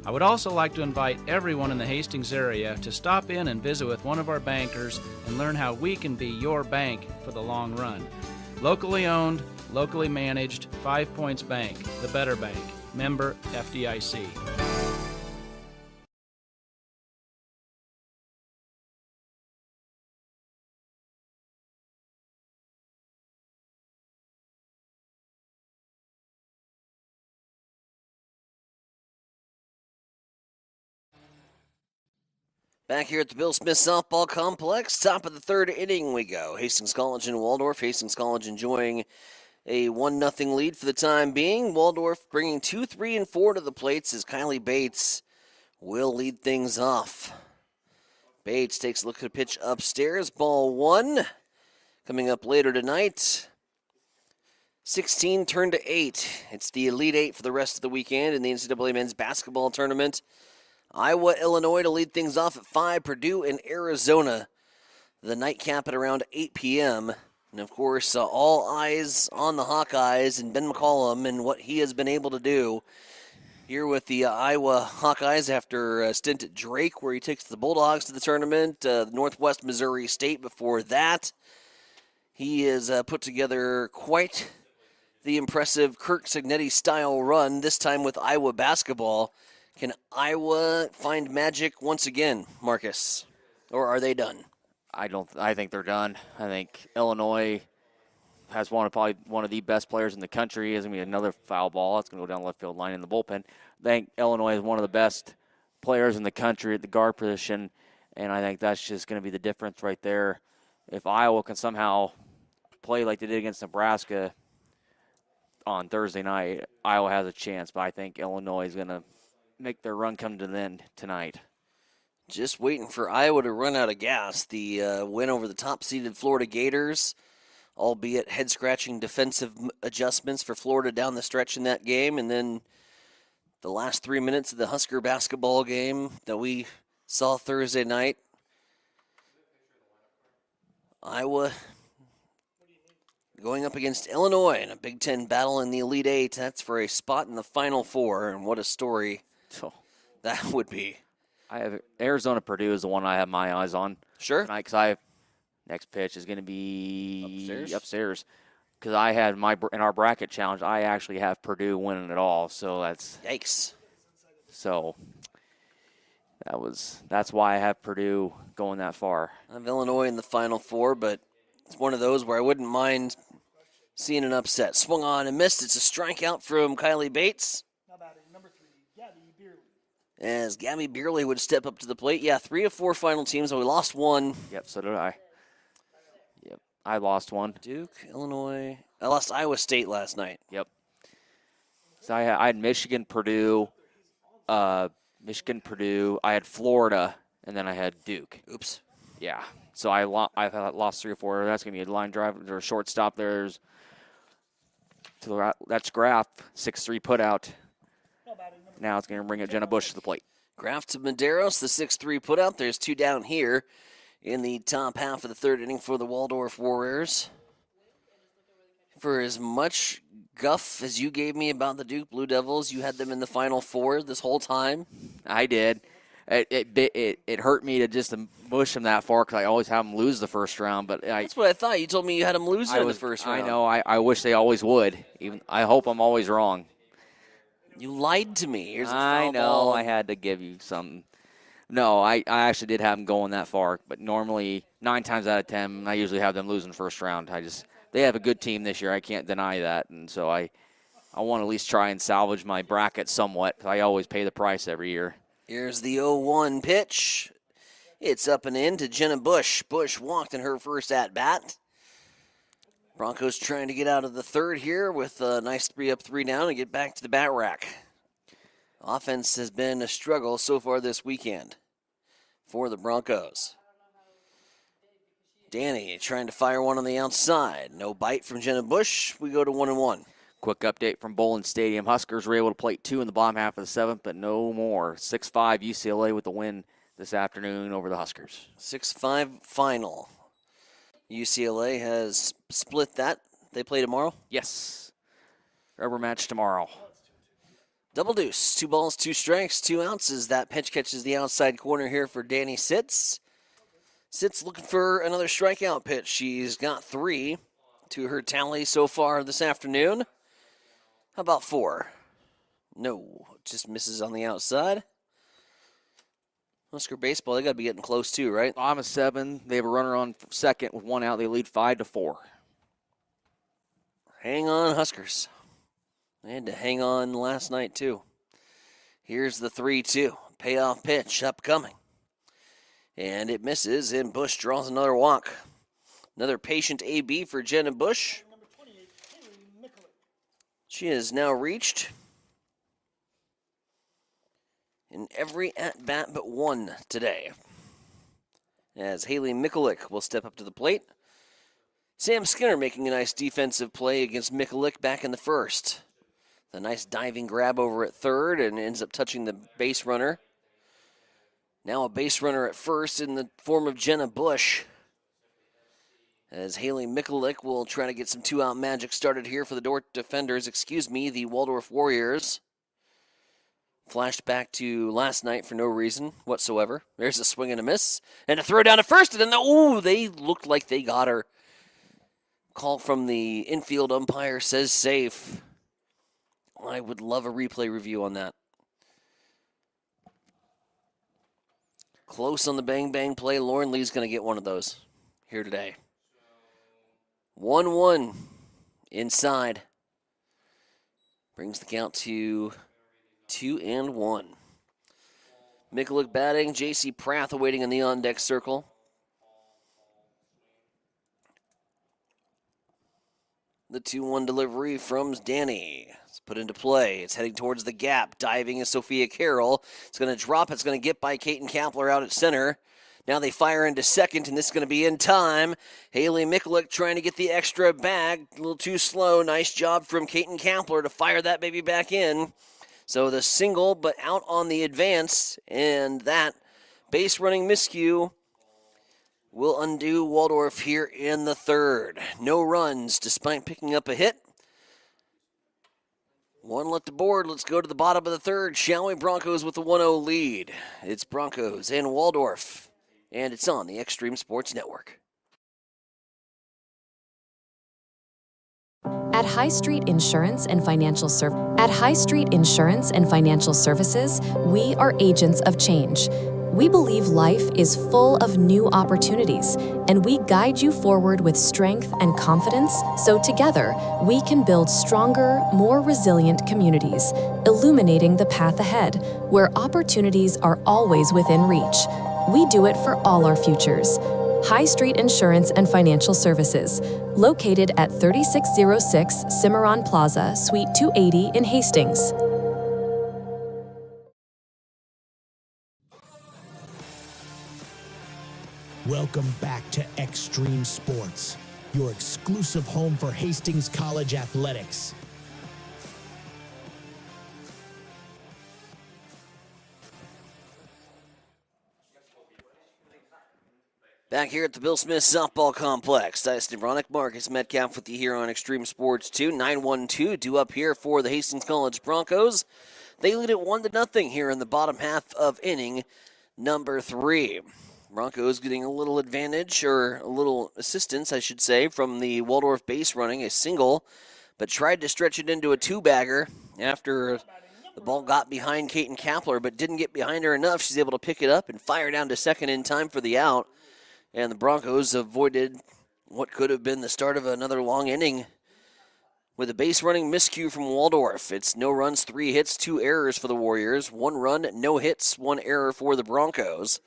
I would also like to invite everyone in the Hastings area to stop in and visit with one of our bankers and learn how we can be your bank for the long run. Locally owned, locally managed, 5 Points Bank, the better bank. Member FDIC. Back here at the Bill Smith Softball Complex, top of the third inning we go. Hastings College and Waldorf. Hastings College enjoying a 1-0 lead for the time being. Waldorf bringing 2, 3, and 4 to the plates as Kylie Bates will lead things off. Bates takes a look at a pitch upstairs. Ball 1 coming up later tonight. 16 turned to 8. It's the Elite 8 for the rest of the weekend in the NCAA men's basketball tournament. Iowa, Illinois to lead things off at 5. Purdue and Arizona. The nightcap at around 8 p.m. And, of course, all eyes on the Hawkeyes and Ben McCollum and what he has been able to do here with the Iowa Hawkeyes after a stint at Drake where he takes the Bulldogs to the tournament. Northwest Missouri State before that. He has put together quite the impressive Kirk Cignetti-style run, this time with Iowa basketball. Can Iowa find magic once again, Marcus? Or are they done? I think they're done. I think Illinois has probably one of the best players in the country. There's going to be another foul ball. It's going to go down the left field line in the bullpen. I think Illinois is one of the best players in the country at the guard position, and I think that's just going to be the difference right there. If Iowa can somehow play like they did against Nebraska on Thursday night, Iowa has a chance, but I think Illinois is going to make their run come to an end tonight. Just waiting for Iowa to run out of gas. The win over the top-seeded Florida Gators, albeit head-scratching defensive adjustments for Florida down the stretch in that game, and then the last 3 minutes of the Husker basketball game that we saw Thursday night. Iowa going up against Illinois in a Big Ten battle in the Elite 8. That's for a spot in the Final Four, and what a story that would be. I have Arizona Purdue is the one I have my eyes on. Sure. Tonight, because next pitch is going to be upstairs. Because I had in our bracket challenge, I actually have Purdue winning it all. So that's yikes. So that's why I have Purdue going that far. I have Illinois in the Final Four, but it's one of those where I wouldn't mind seeing an upset. Swung on and missed. It's a strikeout from Kylie Bates. As Gabby Beerley would step up to the plate. Yeah, 3 of 4 final teams, and we lost one. Yep, so did I. Yep, I lost one. Duke, Illinois. I lost Iowa State last night. Yep. So I had Michigan, Purdue. I had Florida, and then I had Duke. Oops. Yeah. So I've lost 3 or 4. That's going to be a line drive or a shortstop. That's Graf, 6-3 put out. Now it's going to bring up Jenna Bush to the plate. Graf to Medeiros, the 6-3 put out. There's 2 down here in the top half of the third inning for the Waldorf Warriors. For as much guff as you gave me about the Duke Blue Devils, you had them in the Final Four this whole time. I did. It hurt me to just push them that far because I always have them lose the first round. But that's what I thought. You told me you had them losing in the first round. I know. I wish they always would. I hope I'm always wrong. You lied to me. Here's a foul I know. ball. I had to give you something. No, I actually did have them going that far. But normally, 9 times out of 10, I usually have them losing first round. They have a good team this year. I can't deny that. And so I want to at least try and salvage my bracket somewhat. I always pay the price every year. Here's the 0-1 pitch. It's up and in to Jenna Bush. Bush walked in her first at-bat. Broncos trying to get out of the third here with a nice 3-up, 3-down and get back to the bat rack. Offense has been a struggle so far this weekend for the Broncos. Danny trying to fire one on the outside. No bite from Jenna Bush. We go to 1-1. Quick update from Bowling Stadium. Huskers were able to play 2 in the bottom half of the 7th, but no more. 6-5 UCLA with the win this afternoon over the Huskers. 6-5 final. UCLA has split that. They play tomorrow? Yes. Rubber match tomorrow. Double deuce. 2 balls, 2 strikes, 2 ounces. That pitch catches the outside corner here for Danny Sitz. Sitz looking for another strikeout pitch. She's got 3 to her tally so far this afternoon. How about 4? No, just misses on the outside. Husker baseball, they got to be getting close too, right? Bottom of 7. They have a runner on second with 1 out. They lead 5-4. Hang on, Huskers. They had to hang on last night too. Here's the 3-2. Payoff pitch upcoming. And it misses, and Bush draws another walk. Another patient AB for Jenna Bush. She has now reached in every at-bat but 1 today, as Haley Mikulik will step up to the plate. Sam Skinner making a nice defensive play against Mikulik back in the first. The nice diving grab over at third and ends up touching the base runner. Now a base runner at first in the form of Jenna Bush, as Haley Mikulik will try to get some 2-out magic started here for the the Waldorf Warriors. Flashed back to last night for no reason whatsoever. There's a swing and a miss. And a throw down to first. And then, they looked like they got her. Call from the infield umpire says safe. I would love a replay review on that. Close on the bang-bang play. Lauren Lee's going to get one of those here today. 1-1 inside. Brings the count to 2-1. Mikulik batting. J.C. Prath awaiting in the on-deck circle. The 2-1 delivery from Danny. It's put into play. It's heading towards the gap. Diving is Sophia Carroll. It's going to drop. It's going to get by Kaiten Kapler out at center. Now they fire into second, and this is going to be in time. Haley Mikulik trying to get the extra bag. A little too slow. Nice job from Kaiten Kapler to fire that baby back in. So the single, but out on the advance, and that base running miscue will undo Waldorf here in the third. No runs despite picking up a hit. 1 left aboard. Let's go to the bottom of the third, shall we? Broncos with the 1-0 lead. It's Broncos and Waldorf, and it's on the Extreme Sports Network. At High Street Insurance and Financial Services, we are agents of change. We believe life is full of new opportunities, and we guide you forward with strength and confidence so together we can build stronger, more resilient communities, illuminating the path ahead, where opportunities are always within reach. We do it for all our futures. High Street Insurance and Financial Services, located at 3606 Cimarron Plaza, Suite 280 in Hastings. Welcome back to Extreme Sports, your exclusive home for Hastings College athletics. Back here at the Bill Smith Softball Complex, Tyson Vronick, Marcus Metcalf with you here on Extreme Sports 2. 9-1-2 due up here for the Hastings College Broncos. They lead it 1-0 here in the bottom half of inning number 3. Broncos getting a little advantage, or a little assistance, I should say, from the Waldorf base running, a single, but tried to stretch it into a 2-bagger after the ball got behind Kaiten Kapler, but didn't get behind her enough. She's able to pick it up and fire down to second in time for the out. And the Broncos avoided what could have been the start of another long inning with a base running miscue from Waldorf. It's no runs, 3 hits, 2 errors for the Warriors. 1 run, no hits, 1 error for the Broncos.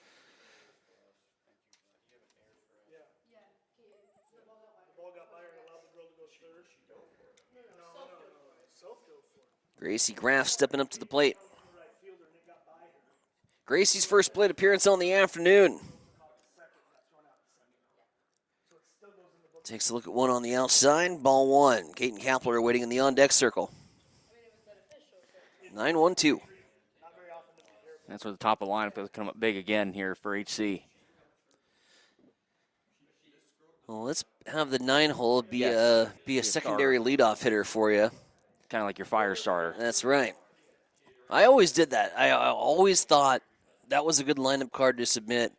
Gracie Graff stepping up to the plate. Gracie's first plate appearance on the afternoon. Takes a look at one on the outside. Ball one. Caden Kapler waiting in the on-deck circle. 9-1-2. That's where the top of the lineup is coming up big again here for HC. Well, let's have the 9-hole be a secondary leadoff hitter for you. Kind of like your fire starter. That's right. I always did that. I always thought that was a good lineup card to submit.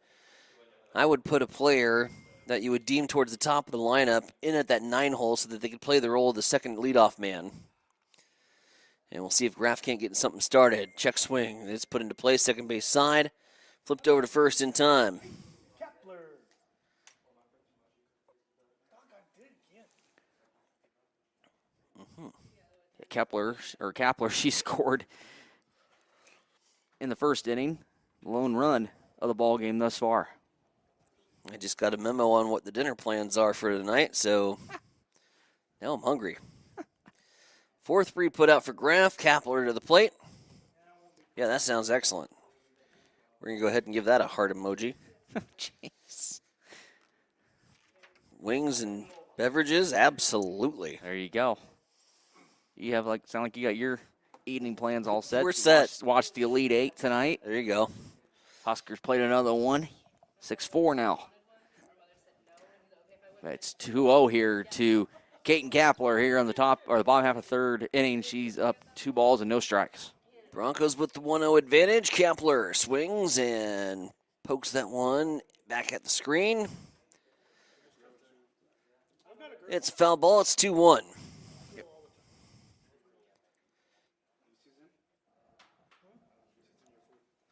I would put a player that you would deem towards the top of the lineup in at that 9-hole so that they could play the role of the second leadoff man. And we'll see if Graff can't get something started. Check swing. It's put into play, second base side. Flipped over to first in time. Kapler, she scored in the first inning, lone run of the ball game thus far. I just got a memo on what the dinner plans are for tonight, so now I'm hungry. 4-3 put out for Graff. Kapler to the plate. Yeah, that sounds excellent. We're going to go ahead and give that a heart emoji. Jeez. Wings and beverages? Absolutely. There you go. You have sound like you got your evening plans all set. We're set. Watch the Elite Eight tonight. There you go. Huskers played another one. 6-4 now. It's 2-0 here to Caden Kapler here on the top or the bottom half of third inning. She's up 2 balls and no strikes. Broncos with the 1-0 advantage. Kapler swings and pokes that one back at the screen. It's a foul ball. It's 2-1.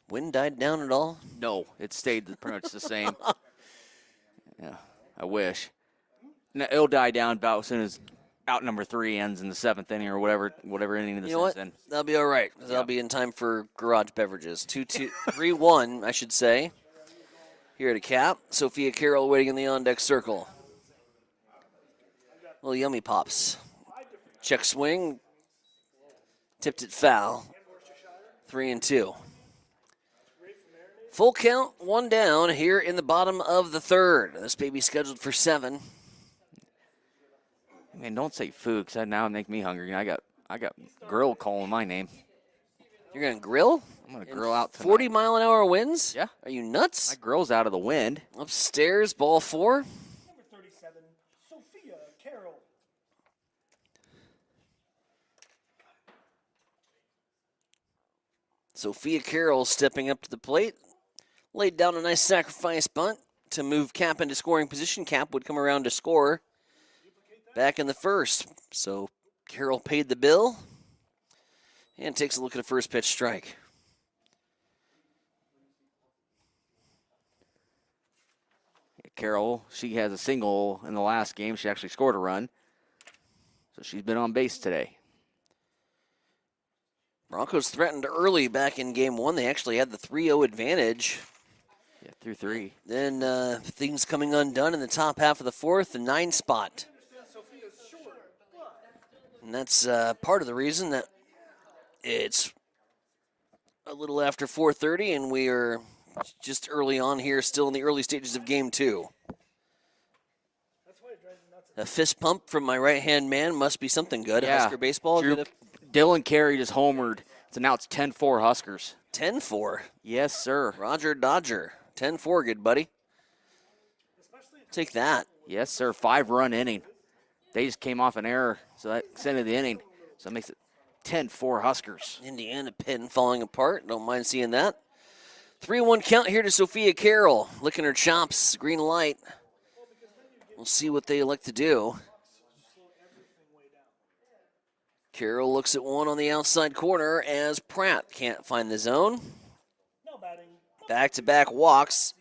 Wind died down at all? No, it stayed pretty much the same. Yeah, I wish. No, it'll die down about as soon as out number 3 ends in the 7th inning or whatever inning this is in. That'll be all right. That'll be in time for garage beverages. 3-1, I should say. Here at a cap. Sophia Carroll waiting in the on-deck circle. Little yummy pops. Check swing. Tipped it foul. 3-2. Full count, 1 down here in the bottom of the third. This baby's scheduled for 7. Man, don't say food, because now it make me hungry. I got grill calling my name. You're gonna grill? I'm gonna grill out tonight. 40-mile-an-hour winds? Yeah. Are you nuts? My grill's out of the wind. Upstairs, ball 4. Number 37, Sophia Carroll. Sophia Carroll stepping up to the plate. Laid down a nice sacrifice bunt to move Cap into scoring position. Cap would come around to score back in the first. So Carroll paid the bill and takes a look at a first pitch strike. Carroll, she has a single in the last game. She actually scored a run. So she's been on base today. Broncos threatened early back in game 1. They actually had the 3-0 advantage. Yeah, through 3. Then things coming undone in the top half of the 4th, the 9 spot. And that's part of the reason that it's a little after 4:30 and we are just early on here, still in the early stages of game 2. A fist pump from my right-hand man must be something good. Yeah. Husker baseball. Dylan Carey just homered. So now it's 10-4 Huskers. 10-4? Yes, sir. Roger Dodger. 10-4, good buddy. Take that. Yes, sir. 5-run inning. They just came off an error, so that extended the inning. So it makes it 10-4 Huskers. Indiana pin falling apart. Don't mind seeing that. 3-1 count here to Sophia Carroll. Licking her chops. Green light. We'll see what they elect to do. Carroll looks at one on the outside corner as Pratt can't find the zone. Back-to-back walks.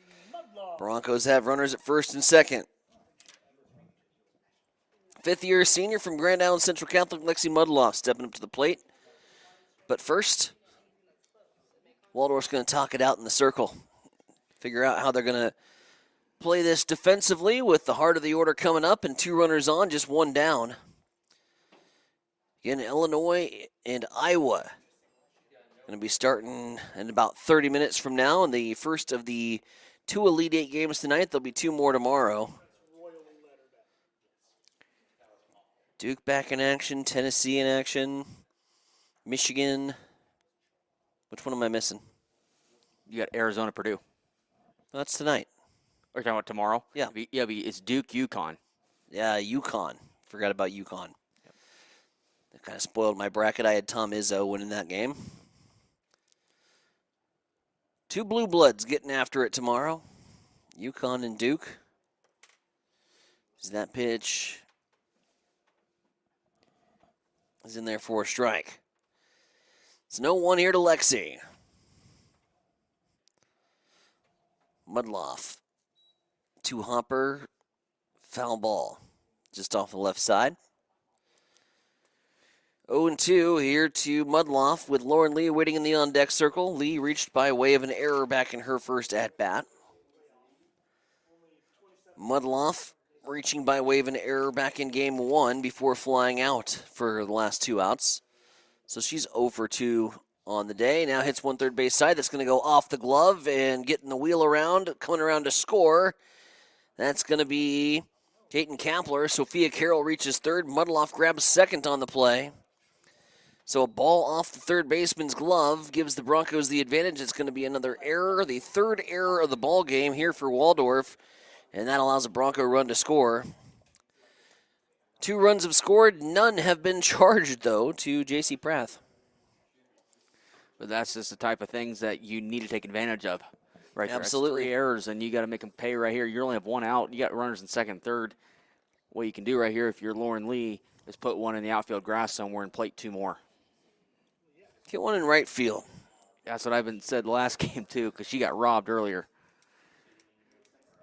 Broncos have runners at first and second. 5th-year senior from Grand Island Central Catholic, Lexi Mudloff, stepping up to the plate. But first, Waldorf's going to talk it out in the circle. Figure out how they're going to play this defensively with the heart of the order coming up and 2 runners on, just 1 down. Again, Illinois and Iowa going to be starting in about 30 minutes from now. And the first of the 2 Elite Eight games tonight. There'll be 2 more tomorrow. Duke back in action. Tennessee in action. Michigan. Which one am I missing? You got Arizona, Purdue. That's tonight. Or talking about tomorrow? Yeah. It's Duke, UConn. Yeah, UConn. Forgot about UConn. Yep. That kind of spoiled my bracket. I had Tom Izzo winning that game. 2 Blue Bloods getting after it tomorrow. UConn and Duke. Is that pitch is in there for a strike. It's 0-1 here to Lexi. Mudloff to Hopper. Foul ball. Just off the left side. 0-2 here to Mudloff with Lauren Lee waiting in the on-deck circle. Lee reached by way of an error back in her first at-bat. Mudloff reaching by way of an error back in game 1 before flying out for the last 2 outs. So she's 0 for 2 on the day. Now hits one third base side. That's going to go off the glove and getting the wheel around, coming around to score. That's going to be Peyton Kapler. Sophia Carroll reaches third. Mudloff grabs second on the play. So a ball off the third baseman's glove gives the Broncos the advantage. It's going to be another error, the third error of the ball game here for Waldorf, and that allows a Bronco run to score. 2 runs have scored. None have been charged, though, to J.C. Prath. But that's just the type of things that you need to take advantage of. Right there. Absolutely. That's 3 errors, and you got to make them pay right here. You only have 1 out. You got runners in second, third. What you can do right here, if you're Lauren Lee, is put 1 in the outfield grass somewhere and plate 2 more. Get 1 in right field. That's what I've been said the last game, too, because she got robbed earlier.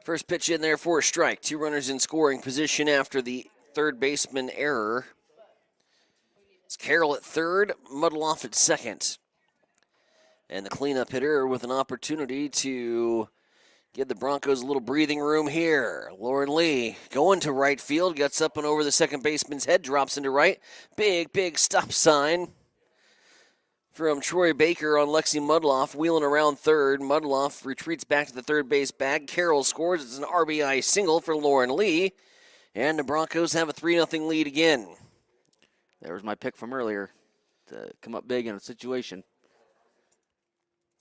First pitch in there for a strike. 2 runners in scoring position after the third baseman error. It's Carroll at third, Mudloff at second. And the cleanup hitter with an opportunity to give the Broncos a little breathing room here. Lauren Lee going to right field, gets up and over the second baseman's head, drops into right. Big stop sign from Troy Baker on Lexi Mudloff, wheeling around third. Mudloff retreats back to the third base bag. Carroll scores. It's an RBI single for Lauren Lee. And the Broncos have a 3-0 lead again. There was my pick from earlier to come up big in a situation.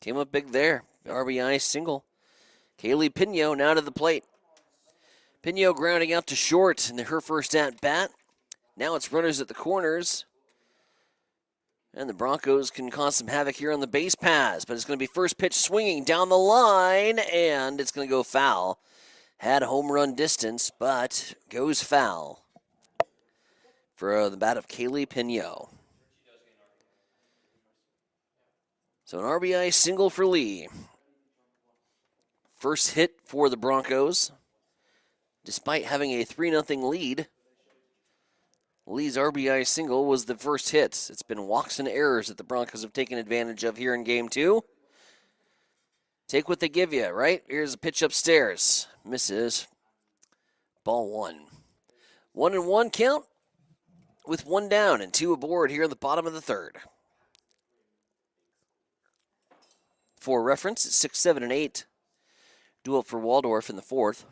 Came up big there. RBI single. Kaylee Pino now to the plate. Pino grounding out to short in her first at-bat. Now it's runners at the corners. And the Broncos can cause some havoc here on the base paths. But it's going to be first pitch swinging down the line. And it's going to go foul. Had home run distance, but goes foul for the bat of Kaylee Pino. So an RBI single for Lee. First hit for the Broncos. Despite having a 3-0 lead, Lee's RBI single was the first hit. It's been walks and errors that the Broncos have taken advantage of here in Game 2. Take what they give you, right? Here's a pitch upstairs. Misses. Ball 1. 1-1 count with 1 down and 2 aboard here in the bottom of the third. For reference, it's 6, 7, and 8. Duel for Waldorf in the fourth.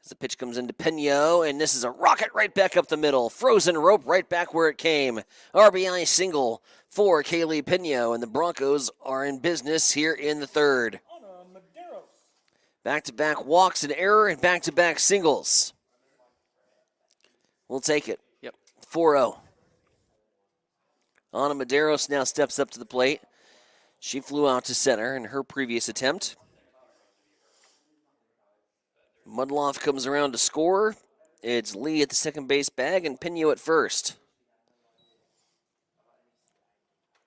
As the pitch comes into Pino, and this is a rocket right back up the middle. Frozen rope right back where it came. RBI single for Kaylee Pino, and the Broncos are in business here in the third. Back-to-back walks, an error, and back-to-back singles. We'll take it. Yep. 4-0. Ana Medeiros now steps up to the plate. She flew out to center in her previous attempt. Mudloff comes around to score. It's Lee at the second base bag and Pino at first.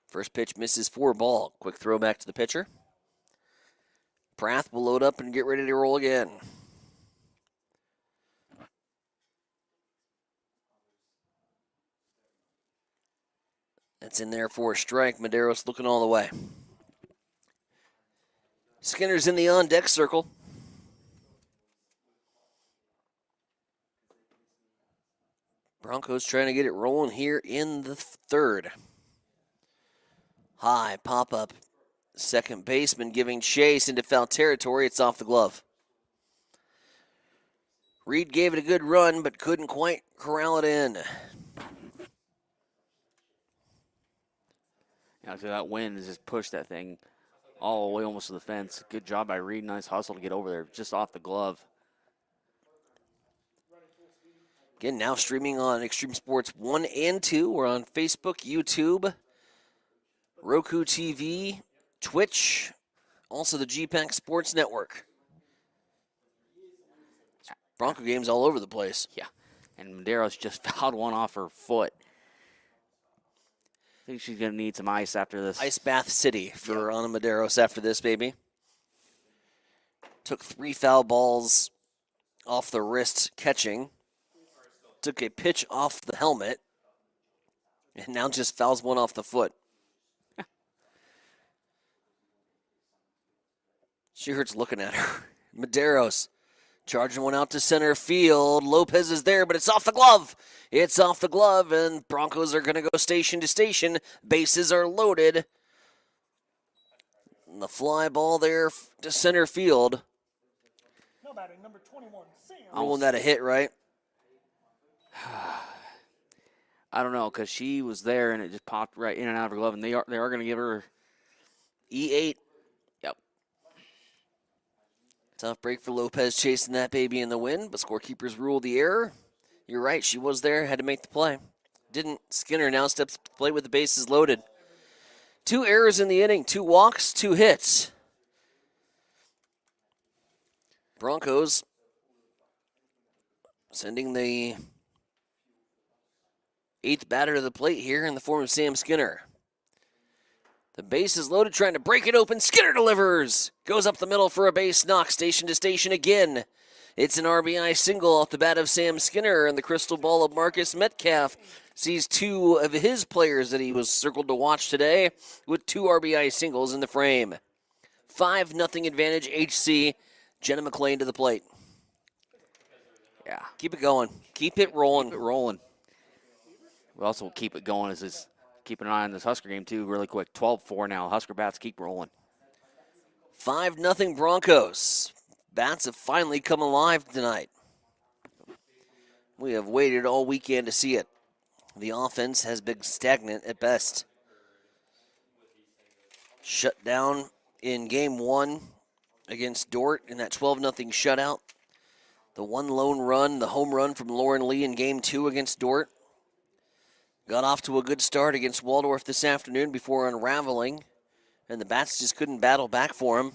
First pitch misses for a ball. Quick throw back to the pitcher. Prath will load up and get ready to roll again. That's in there for a strike. Medeiros looking all the way. Skinner's in the on-deck circle. Broncos trying to get it rolling here in the third. High pop-up. Second baseman giving chase into foul territory. It's off the glove. Reed gave it a good run, but couldn't quite corral it in. Yeah, so that wind has just pushed that thing all the way almost to the fence. Good job by Reed. Nice hustle to get over there, just off the glove. Again, now streaming on Extreme Sports 1 and 2. We're on Facebook, YouTube, Roku TV, Twitch, also the GPAC Sports Network. Bronco games all over the place. Yeah, and Madero's just fouled one off her foot. I think she's going to need some ice after this. Ice Bath City for Ana Medeiros after this, baby. Took 3 foul balls off the wrist catching. Took a pitch off the helmet. And now just fouls one off the foot. She hurts looking at her. Medeiros charging one out to center field. Lopez is there, but it's off the glove. It's off the glove, and Broncos are going to go station to station. Bases are loaded. And the fly ball there to center field. No batting, number 21, Sam. Ruling that a hit, right? I don't know, because she was there, and it just popped right in and out of her glove, and they are going to give her E8. Yep. Tough break for Lopez chasing that baby in the wind, but scorekeepers ruled the error. You're right, she was there, had to make the play. Didn't. Skinner now steps to play with the bases loaded. 2 errors in the inning, 2 walks, 2 hits. Broncos sending the 8th batter to the plate here in the form of Sam Skinner. The base is loaded, trying to break it open. Skinner delivers. Goes up the middle for a base knock, station to station again. It's an RBI single off the bat of Sam Skinner, and the crystal ball of Marcus Metcalf sees 2 of his players that he was circled to watch today with 2 RBI singles in the frame. 5-0 advantage, HC. Jenna McLean to the plate. Yeah. Keep it going. Keep it rolling. Keep it rolling. We also keep it going as keep an eye on this Husker game, too, really quick. 12-4 now. Husker bats keep rolling. 5-0 Broncos. Bats have finally come alive tonight. We have waited all weekend to see it. The offense has been stagnant at best. Shut down in game 1 against Dordt in that 12-0 shutout. The 1 lone run, the home run from Lauren Lee in game 2 against Dordt. Got off to a good start against Waldorf this afternoon before unraveling, and the bats just couldn't battle back for him.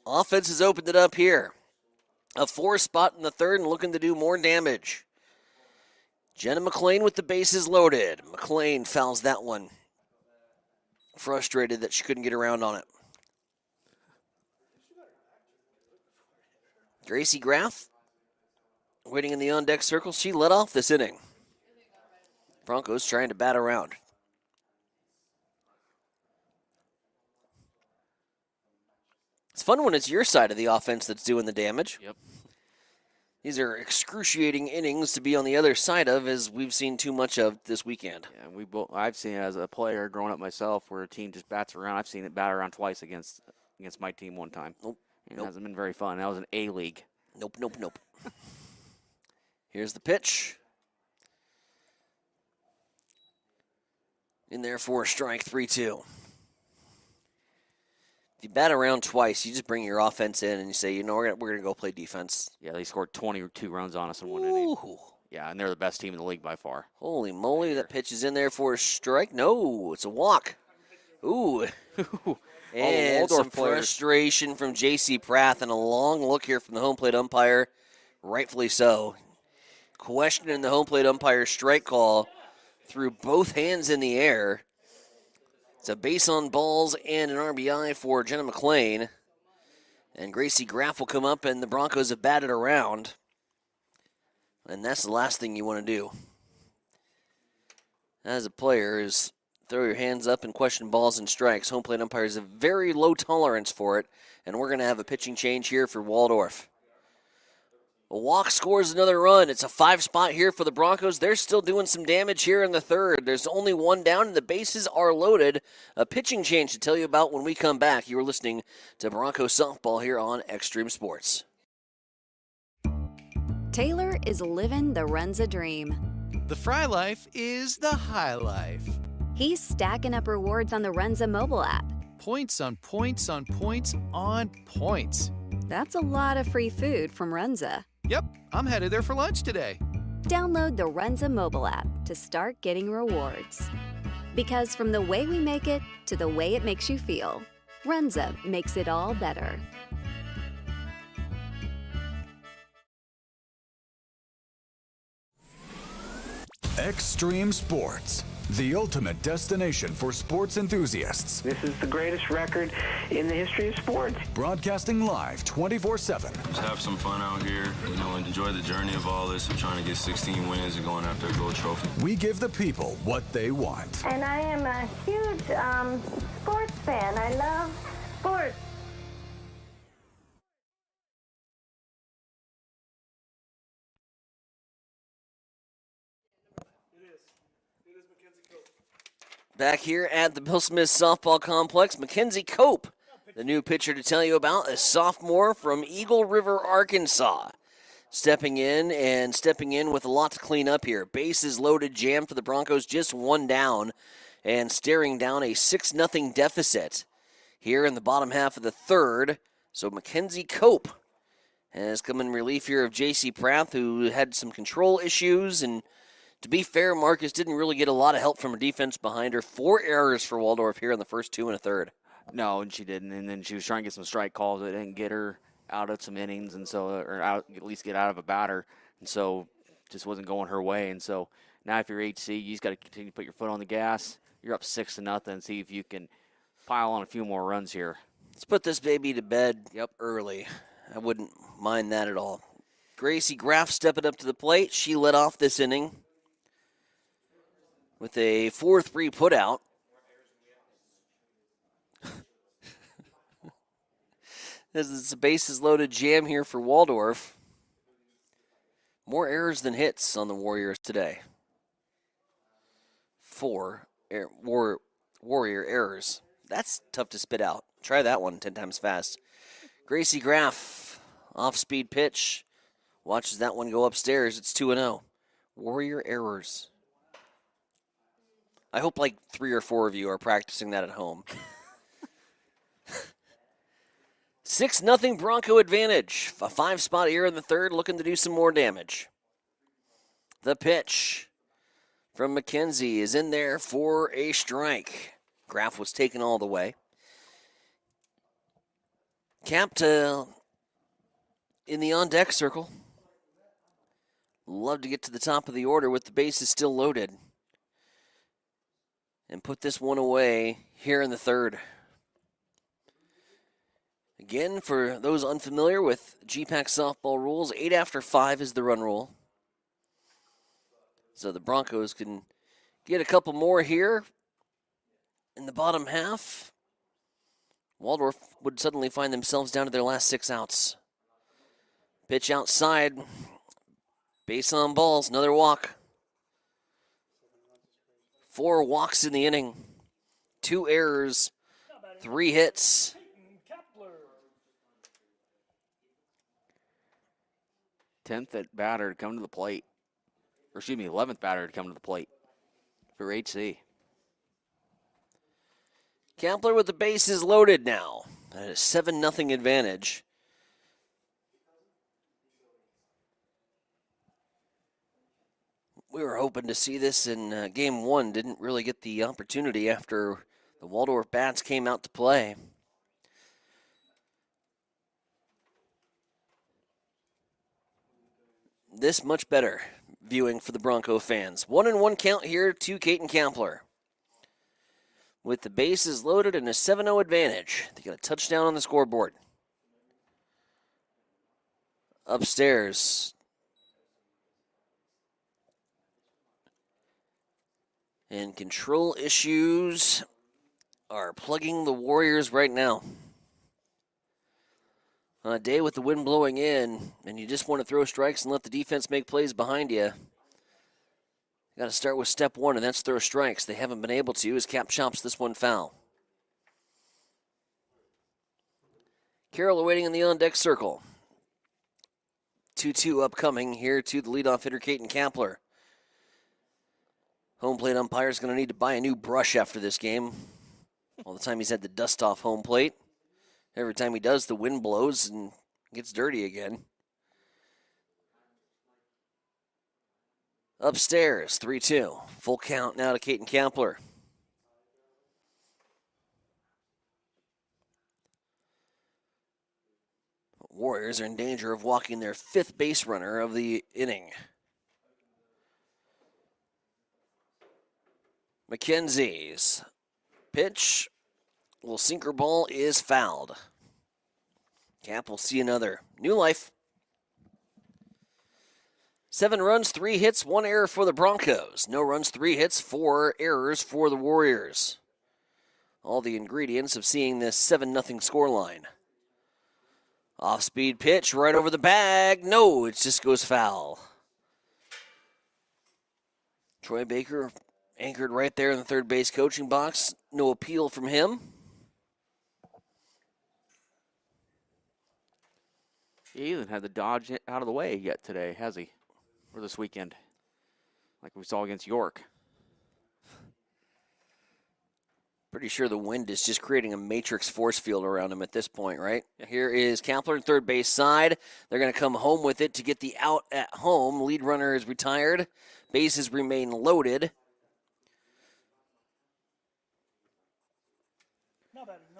Offense has opened it up here. A 4 spot in the 3rd and looking to do more damage. Jenna McLean with the bases loaded. McLean fouls that one. Frustrated that she couldn't get around on it. Gracie Graff waiting in the on-deck circle. She led off this inning. Broncos trying to bat around. It's fun when it's your side of the offense that's doing the damage. Yep. These are excruciating innings to be on the other side of, as we've seen too much of this weekend. Yeah, I've seen it as a player growing up myself, where a team just bats around. I've seen it bat around twice against my team one time. Nope. It hasn't been very fun. That was an A-League. Nope. Here's the pitch. In there for a strike, 3-2. If you bat around twice, you just bring your offense in and you say, we're going to go play defense. Yeah, they scored 22 runs on us in 1 inning. Yeah, and they're the best team in the league by far. Holy moly, that pitch is in there for a strike. No, it's a walk. Ooh. And some frustration from J.C. Pratt, and a long look here from the home plate umpire, rightfully so. Questioning the home plate umpire's strike call threw both hands in the air. It's a base on balls and an RBI for Jenna McLean. And Gracie Graff will come up, and the Broncos have batted around. And that's the last thing you want to do as a player, is throw your hands up and question balls and strikes. Home plate umpires have very low tolerance for it, and we're going to have a pitching change here for Waldorf. A walk scores another run. It's a 5 spot here for the Broncos. They're still doing some damage here in the 3rd. There's only 1 down, and the bases are loaded. A pitching change to tell you about when we come back. You're listening to Broncos softball here on Extreme Sports. Taylor is living the Runza dream. The Fry life is the high life. He's stacking up rewards on the Runza mobile app. Points on points on points on points. That's a lot of free food from Runza. Yep, I'm headed there for lunch today. Download the Runza mobile app to start getting rewards. Because from the way we make it to the way it makes you feel, Runza makes it all better. Extreme Sports, the ultimate destination for sports enthusiasts. This is the greatest record in the history of sports. Broadcasting live 24/7. Just have some fun out here, and enjoy the journey of all this. We're trying to get 16 wins and going after a gold trophy. We give the people what they want. And I am a huge sports fan. I love sports. Back here at the Bill Smith Softball Complex, Mackenzie Cope, the new pitcher to tell you about, a sophomore from Eagle River, Arkansas. Stepping in with a lot to clean up here. Bases loaded jam for the Broncos, just one down, and staring down a 6-0 deficit here in the bottom half of the third. So Mackenzie Cope has come in relief here of J.C. Prath, who had some control issues. And to be fair, Marcus didn't really get a lot of help from her defense behind her. 4 errors for Waldorf here in the first 2 1/3. No, and she didn't. And then she was trying to get some strike calls that didn't get her out of some innings, and so, or out, at least get out of a batter. And so just wasn't going her way. And so now if you're HC, you just got to continue to put your foot on the gas. You're up 6-0. See if you can pile on a few more runs here. Let's put this baby to bed early. I wouldn't mind that at all. Gracie Graff stepping up to the plate. She led off this inning with a 4-3 putout. As it's a bases loaded jam here for Waldorf. More errors than hits on the Warriors today. 4 Warrior errors. That's tough to spit out. Try that one 10 times fast. Gracie Graff, off-speed pitch. Watches that one go upstairs. It's 2-0. Warrior errors. I hope like 3 or 4 of you are practicing that at home. 6-0 Bronco advantage. A 5-spot here in the third, looking to do some more damage. The pitch from McKenzie is in there for a strike. Graff was taken all the way. Capped in the on-deck circle. Love to get to the top of the order with the bases still loaded. And put this one away here in the third. Again, for those unfamiliar with GPAC softball rules, 8 after 5 is the run rule. So the Broncos can get a couple more here in the bottom half. Waldorf would suddenly find themselves down to their last 6 outs. Pitch outside. Base on balls, another walk. 4 walks in the inning. 2 errors, 3 hits. 10th at batter to come to the plate. Or excuse me, 11th batter to come to the plate for HC. Kampler with the bases loaded now. At a 7-0 advantage. We were hoping to see this in Game 1. Didn't really get the opportunity after the Waldorf bats came out to play. This much better viewing for the Bronco fans. 1-1 count here to Caton Kampler. With the bases loaded and a 7-0 advantage. They got a touchdown on the scoreboard. Upstairs. And control issues are plugging the Warriors right now. On a day with the wind blowing in, and you just want to throw strikes and let the defense make plays behind you, you got to start with step 1, and that's throw strikes. They haven't been able to as Cap chops this one foul. Carroll awaiting in the on-deck circle. 2-2 upcoming here to the leadoff hitter, Caden Kapler. Home plate umpire is going to need to buy a new brush after this game. All the time he's had to dust off home plate. Every time he does, the wind blows and gets dirty again. Upstairs, 3-2. Full count now to Caden Kapler. Warriors are in danger of walking their 5th base runner of the inning. McKenzie's pitch, little sinker ball, is fouled. Cap will see another. New life. 7 runs, 3 hits, 1 error for the Broncos. No runs, 3 hits, 4 errors for the Warriors. All the ingredients of seeing this 7-0 scoreline. Off-speed pitch right over the bag. No, it just goes foul. Troy Baker anchored right there in the third base coaching box. No appeal from him. He hasn't had the dodge out of the way yet today, has he? Or this weekend, like we saw against York. Pretty sure the wind is just creating a matrix force field around him at this point, right? Yeah. Here is Kapler in third base side. They're going to come home with it to get the out at home. Lead runner is retired. Bases remain loaded.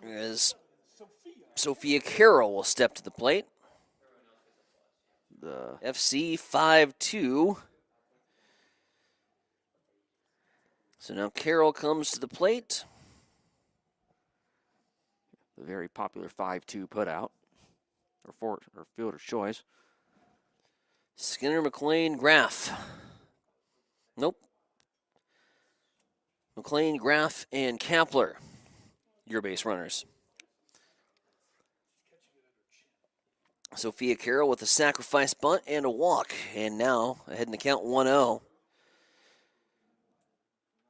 As Sophia Carroll will step to the plate. The FC 5-2. So now Carroll comes to the plate. The very popular 5-2 putout, or fielder's choice. Skinner, McLean, Graff. Nope. McLean, Graff, and Kapler, your base runners. Sophia Carroll with a sacrifice bunt and a walk. And now ahead in the count 1-0.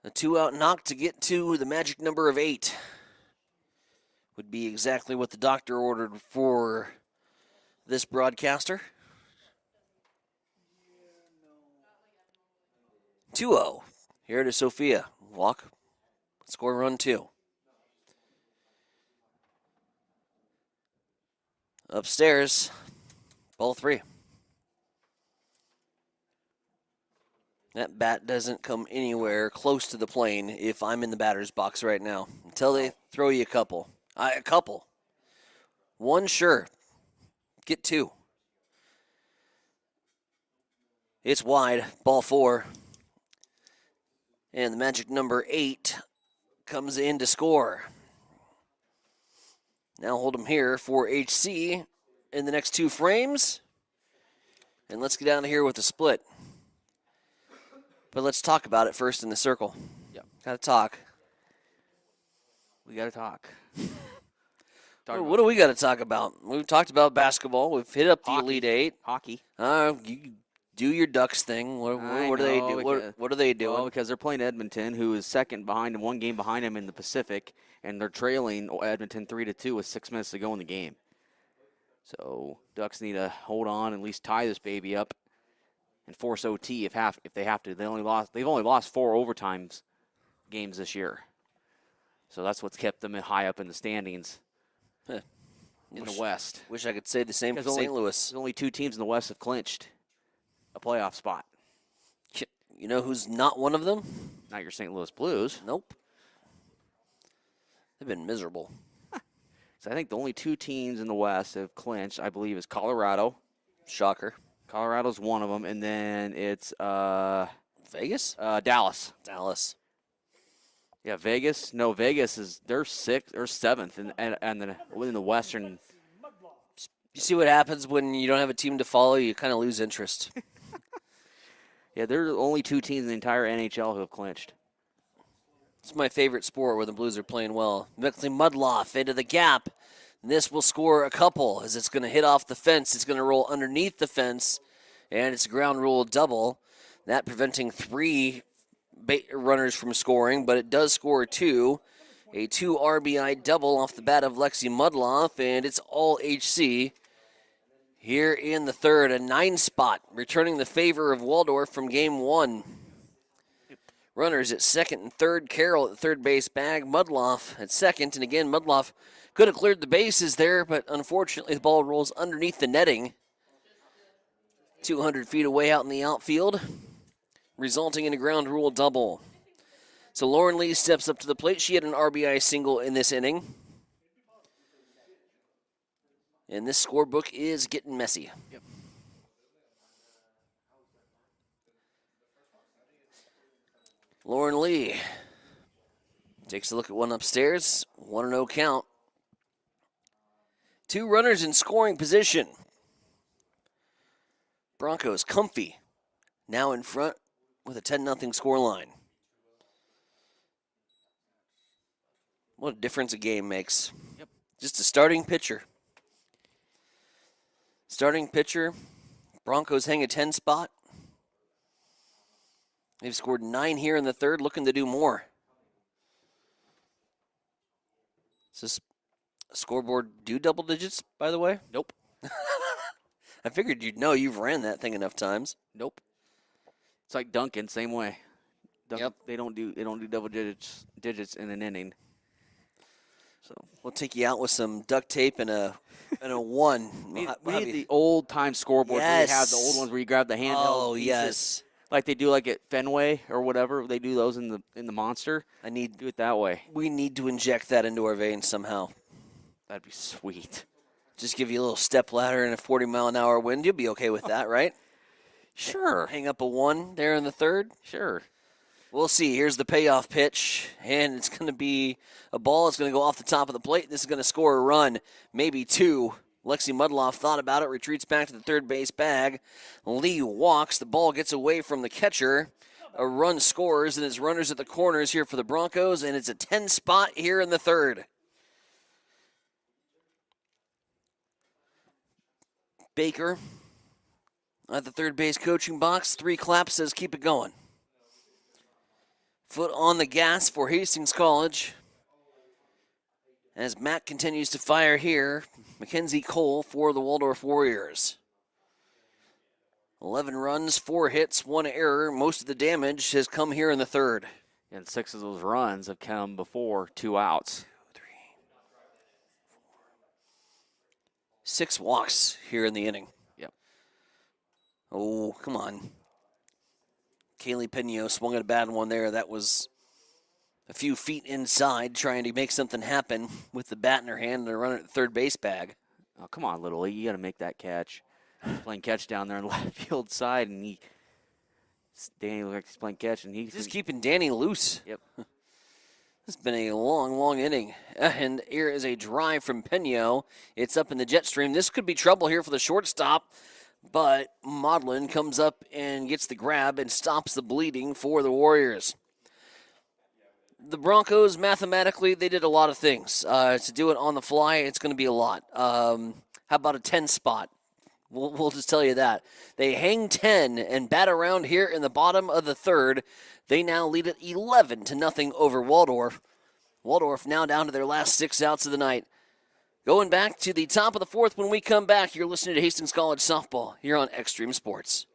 A 2-out knock to get to the magic number of 8. Would be exactly what the doctor ordered for this broadcaster. 2-0. Here to Sophia. Walk. Score run 2. Upstairs, ball 3. That bat doesn't come anywhere close to the plane if I'm in the batter's box right now. Until they throw you a couple. A couple. 1, sure. Get 2. It's wide, ball 4. And the magic number 8 comes in to score. Now hold them here for HC in the next 2 frames. And let's get out of here with a split. But let's talk about it first in the circle. Yep. Gotta talk. We gotta talk. What do we gotta talk about? We've talked about basketball. We've hit up the Elite 8. Hockey. You do your Ducks thing. What do they do? What are they doing? Well, because they're playing Edmonton, who is second behind and 1 game behind them in the Pacific, and they're trailing Edmonton 3-2 with 6 minutes to go in the game. So Ducks need to hold on, at least tie this baby up, and force OT if they have to. They've only lost 4 overtimes games this year. So that's what's kept them high up in the standings in the West. Wish I could say the same for St. Louis. There's only 2 teams in the West have clinched a playoff spot. You know who's not one of them? Not your St. Louis Blues. Nope. They've been miserable. So I think the only 2 teams in the West that have clinched, I believe, is Colorado. Shocker. Colorado's one of them, and then it's Vegas? Dallas. Dallas. Yeah, Vegas. No, Vegas they're 6th or 7th, and then within the Western. You see what happens when you don't have a team to follow? You kind of lose interest. Yeah, there are only 2 teams in the entire NHL who have clinched. It's my favorite sport where the Blues are playing well. Mixley Mudloff into the gap. And this will score a couple as it's going to hit off the fence. It's going to roll underneath the fence, and it's a ground rule double. That preventing 3 runners from scoring, but it does score 2. A 2 RBI double off the bat of Lexi Mudloff, and it's all HC Here in the third, a 9 spot, returning the favor of Waldorf from game 1. Runners at second and third. Carroll at the third base bag. Mudloff at second. And again, Mudloff could have cleared the bases there, but unfortunately the ball rolls underneath the netting. 200 feet away out in the outfield, resulting in a ground rule double. So Lauren Lee steps up to the plate. She had an RBI single in this inning. And this scorebook is getting messy. Yep. Lauren Lee takes a look at one upstairs. 1-0 count. 2 runners in scoring position. Broncos comfy, now in front with a 10-0 scoreline. What a difference a game makes. Yep. Just a starting pitcher. Starting pitcher. Broncos hang a 10 spot. They've scored 9 here in the third, looking to do more. Does this scoreboard do double digits, by the way? Nope. I figured you'd know. You've ran that thing enough times. Nope. It's like Duncan, same way. Yep. They don't do double digits in an inning. So we'll take you out with some duct tape and a 1. We need the old time scoreboards. Yes. Where you have the old ones where you grab the handheld. Oh, pieces, yes. like they do like at Fenway or whatever. They do those in the Monster. Do it that way. We need to inject that into our veins somehow. That'd be sweet. Just give you a little step ladder and a 40-mile-an-hour wind. You'll be okay with that, right? Sure. Hang up a 1 there in the third. Sure. We'll see. Here's the payoff pitch, and it's going to be a ball that's going to go off the top of the plate. This is going to score a run, maybe 2. Lexi Mudloff thought about it, retreats back to the third base bag. Lee walks. The ball gets away from the catcher. A run scores, and it's runners at the corners here for the Broncos, and it's a 10 spot here in the third. Baker at the third base coaching box. 3 claps, says keep it going. Foot on the gas for Hastings College. As Matt continues to fire here, Mackenzie Cole for the Waldorf Warriors. 11 runs, 4 hits, 1 error. Most of the damage has come here in the third. And 6 of those runs have come before 2 outs. 6 walks here in the inning. Yep. Oh, come on. Kaylee Pino swung at a bad one there. That was a few feet inside, trying to make something happen with the bat in her hand and a runner at the third base bag. Oh, come on, Little League. You got to make that catch. He's playing catch down there on the left field side, and Danny looks like he's playing catch, and he's just keeping Danny loose. Yep. It's been a long, long inning. And here is a drive from Peno. It's up in the jet stream. This could be trouble here for the shortstop, but Maudlin comes up and gets the grab and stops the bleeding for the Warriors. The Broncos, mathematically, they did a lot of things. To do it on the fly, it's going to be a lot. How about a 10 spot? We'll just tell you that. They hang 10 and bat around here in the bottom of the third. They now lead it 11-0 over Waldorf. Waldorf now down to their last 6 outs of the night. Going back to the top of the fourth when we come back, you're listening to Hastings College Softball here on Extreme Sports.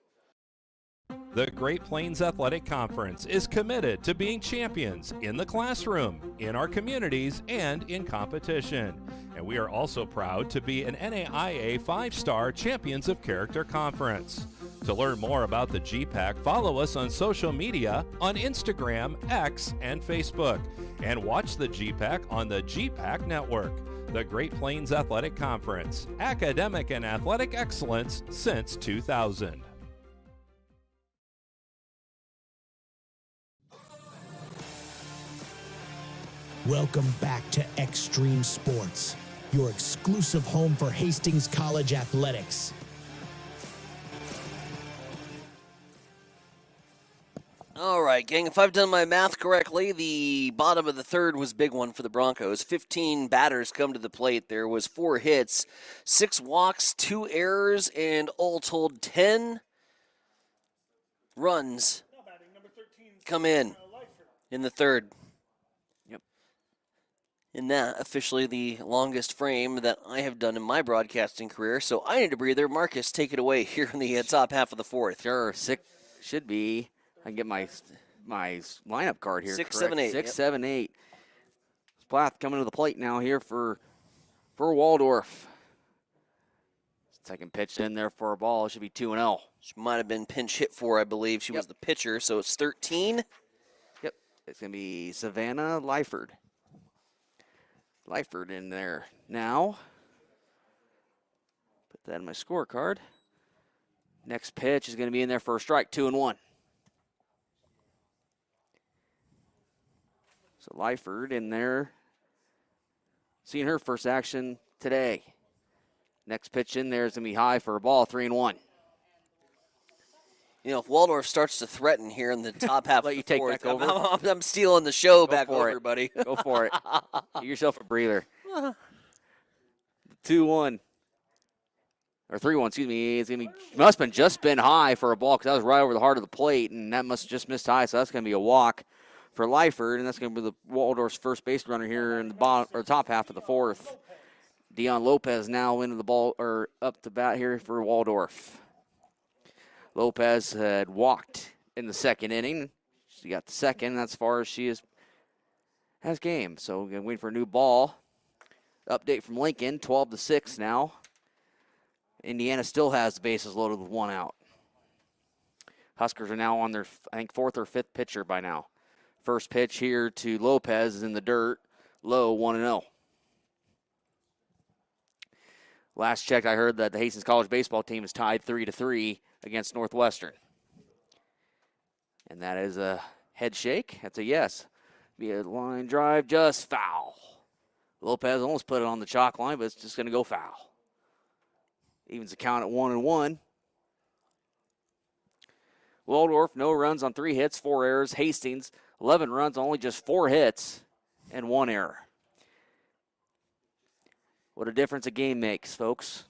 The Great Plains Athletic Conference is committed to being champions in the classroom, in our communities, and in competition. And we are also proud to be an NAIA 5-star Champions of Character Conference. To learn more about the GPAC, follow us on social media on Instagram, X, and Facebook. And watch the GPAC on the GPAC Network. The Great Plains Athletic Conference, academic and athletic excellence since 2000. Welcome back to Extreme Sports, your exclusive home for Hastings College athletics. All right, gang, if I've done my math correctly, the bottom of the third was a big one for the Broncos. 15 batters come to the plate. There was 4 hits, 6 walks, 2 errors, and all told 10 runs come in the third. And that officially the longest frame that I have done in my broadcasting career. So I need a breather. Marcus, take it away here in the top half of the fourth. Sure. Should be. I can get my lineup card here. 6, 7, 8. 6, 7, 8. Plath coming to the plate now here for Waldorf. Second pitch in there for a ball. It should be 2-0. She might have been pinch hit for, I believe. She was the pitcher, so it's 13. Yep. It's going to be Savannah Lyford. Lyford in there now. Put that in my scorecard. Next pitch is going to be in there for a strike, 2-1. So Lyford in there. Seeing her first action today. Next pitch in there is going to be high for a ball, 3-1. You know, if Waldorf starts to threaten here in the top half Let you of the take fourth, back over. I'm stealing the show Go back for over, it. buddy. Go for it. Give yourself a breather. 2-1. Or 3-1, excuse me. It's gonna be, must have just been high for a ball because that was right over the heart of the plate, and that must have just missed high, so that's going to be a walk for Lyford, and that's going to be the Waldorf's first base runner here in the bottom or top half of the fourth. Dion Lopez now into the ball or up to bat here for Waldorf. Lopez had walked in the second inning. She got the second. That's as far as she has game. So we're going to wait for a new ball. Update from Lincoln, 12-6 now. Indiana still has the bases loaded with 1 out. Huskers are now on their, I think, 4th or 5th pitcher by now. First pitch here to Lopez is in the dirt. Low, 1-0. Last check, I heard that the Hastings College baseball team is tied 3-3 against Northwestern. And that is a head shake. That's a yes. Be a line drive, just foul. Lopez almost put it on the chalk line, but it's just going to go foul. Evens the count at 1-1. Waldorf, no runs on 3 hits, 4 errors. Hastings, 11 runs, only just 4 hits and 1 error. What a difference a game makes, folks.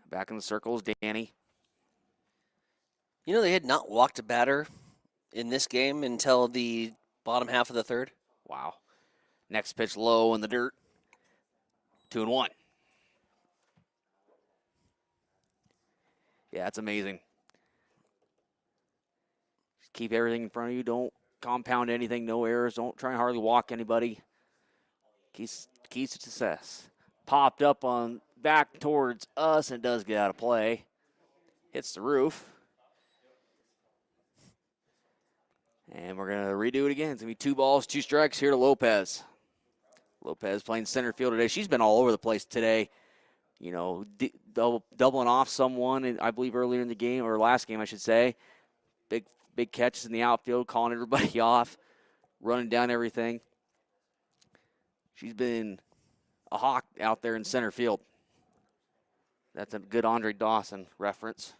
Back in the circles, Danny. You know, they had not walked a batter in this game until the bottom half of the third. Wow. Next pitch low in the dirt. 2-1. Yeah, that's amazing. Just keep everything in front of you. Don't compound anything. No errors. Don't try and hardly walk anybody. Keys to success. Popped up on back towards us and does get out of play. Hits the roof. And we're going to redo it again. It's going to be 2 balls, 2 strikes here to Lopez. Lopez playing center field today. She's been all over the place today. You know, doubling off someone, I believe, earlier in the game, or last game, I should say. Big catches in the outfield, calling everybody off, running down everything. She's been a hawk out there in center field. That's a good Andre Dawson reference.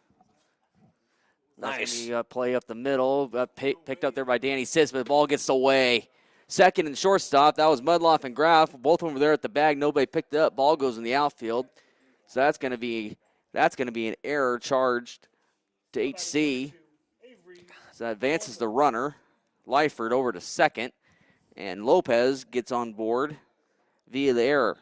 Nice. Play up the middle, picked up there by Danny Sitz, but the ball gets away. Second and shortstop, that was Mudloff and Graff. Both of them were there at the bag. Nobody picked it up. Ball goes in the outfield. So that's going to be an error charged to HC. So that advances the runner, Lyford, over to second, and Lopez gets on board via the error.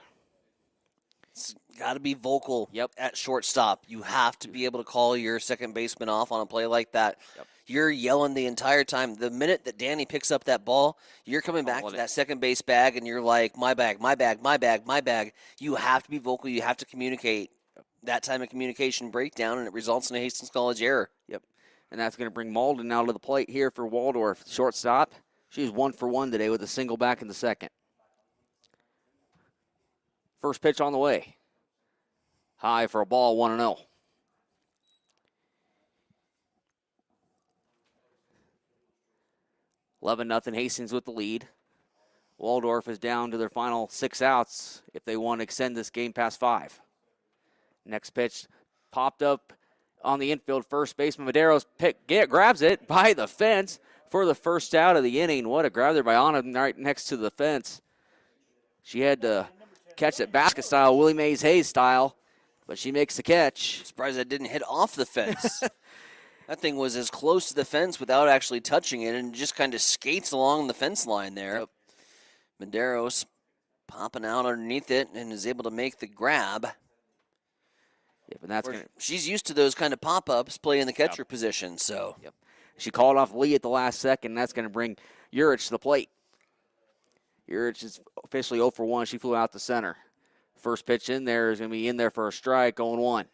It's got to be vocal at shortstop. You have to be able to call your second baseman off on a play like that. Yep. You're yelling the entire time. The minute that Danny picks up that ball, you're coming back to that second base bag, and you're like, my bag, my bag, my bag, my bag. You have to be vocal. You have to communicate. That time of communication breakdown, and it results in a Hastings College error. Yep. And that's going to bring Malden out to the plate here for Waldorf. Shortstop. She's 1 for 1 today with a single back in the second. First pitch on the way. High for a ball, 1-0. (11-0) Hastings with the lead. Waldorf is down to their final 6 outs if they want to extend this game past 5. Next pitch popped up on the infield. First baseman Madero's grabs it by the fence for the first out of the inning. What a grab there by Anna right next to the fence. She had to catch it basket style, Willie Mays Hayes style, but she makes the catch. Surprised that didn't hit off the fence. That thing was as close to the fence without actually touching it and just kind of skates along the fence line there. Yep. Medeiros popping out underneath it and is able to make the grab. Yep, and that's gonna, she's used to those kind of pop-ups, playing the catcher position. So yep. She called off Lee at the last second, and that's going to bring Urich to the plate. Urich is officially 0 for 1. She flew out the center. First pitch in there is going to be in there for a strike, 0-1.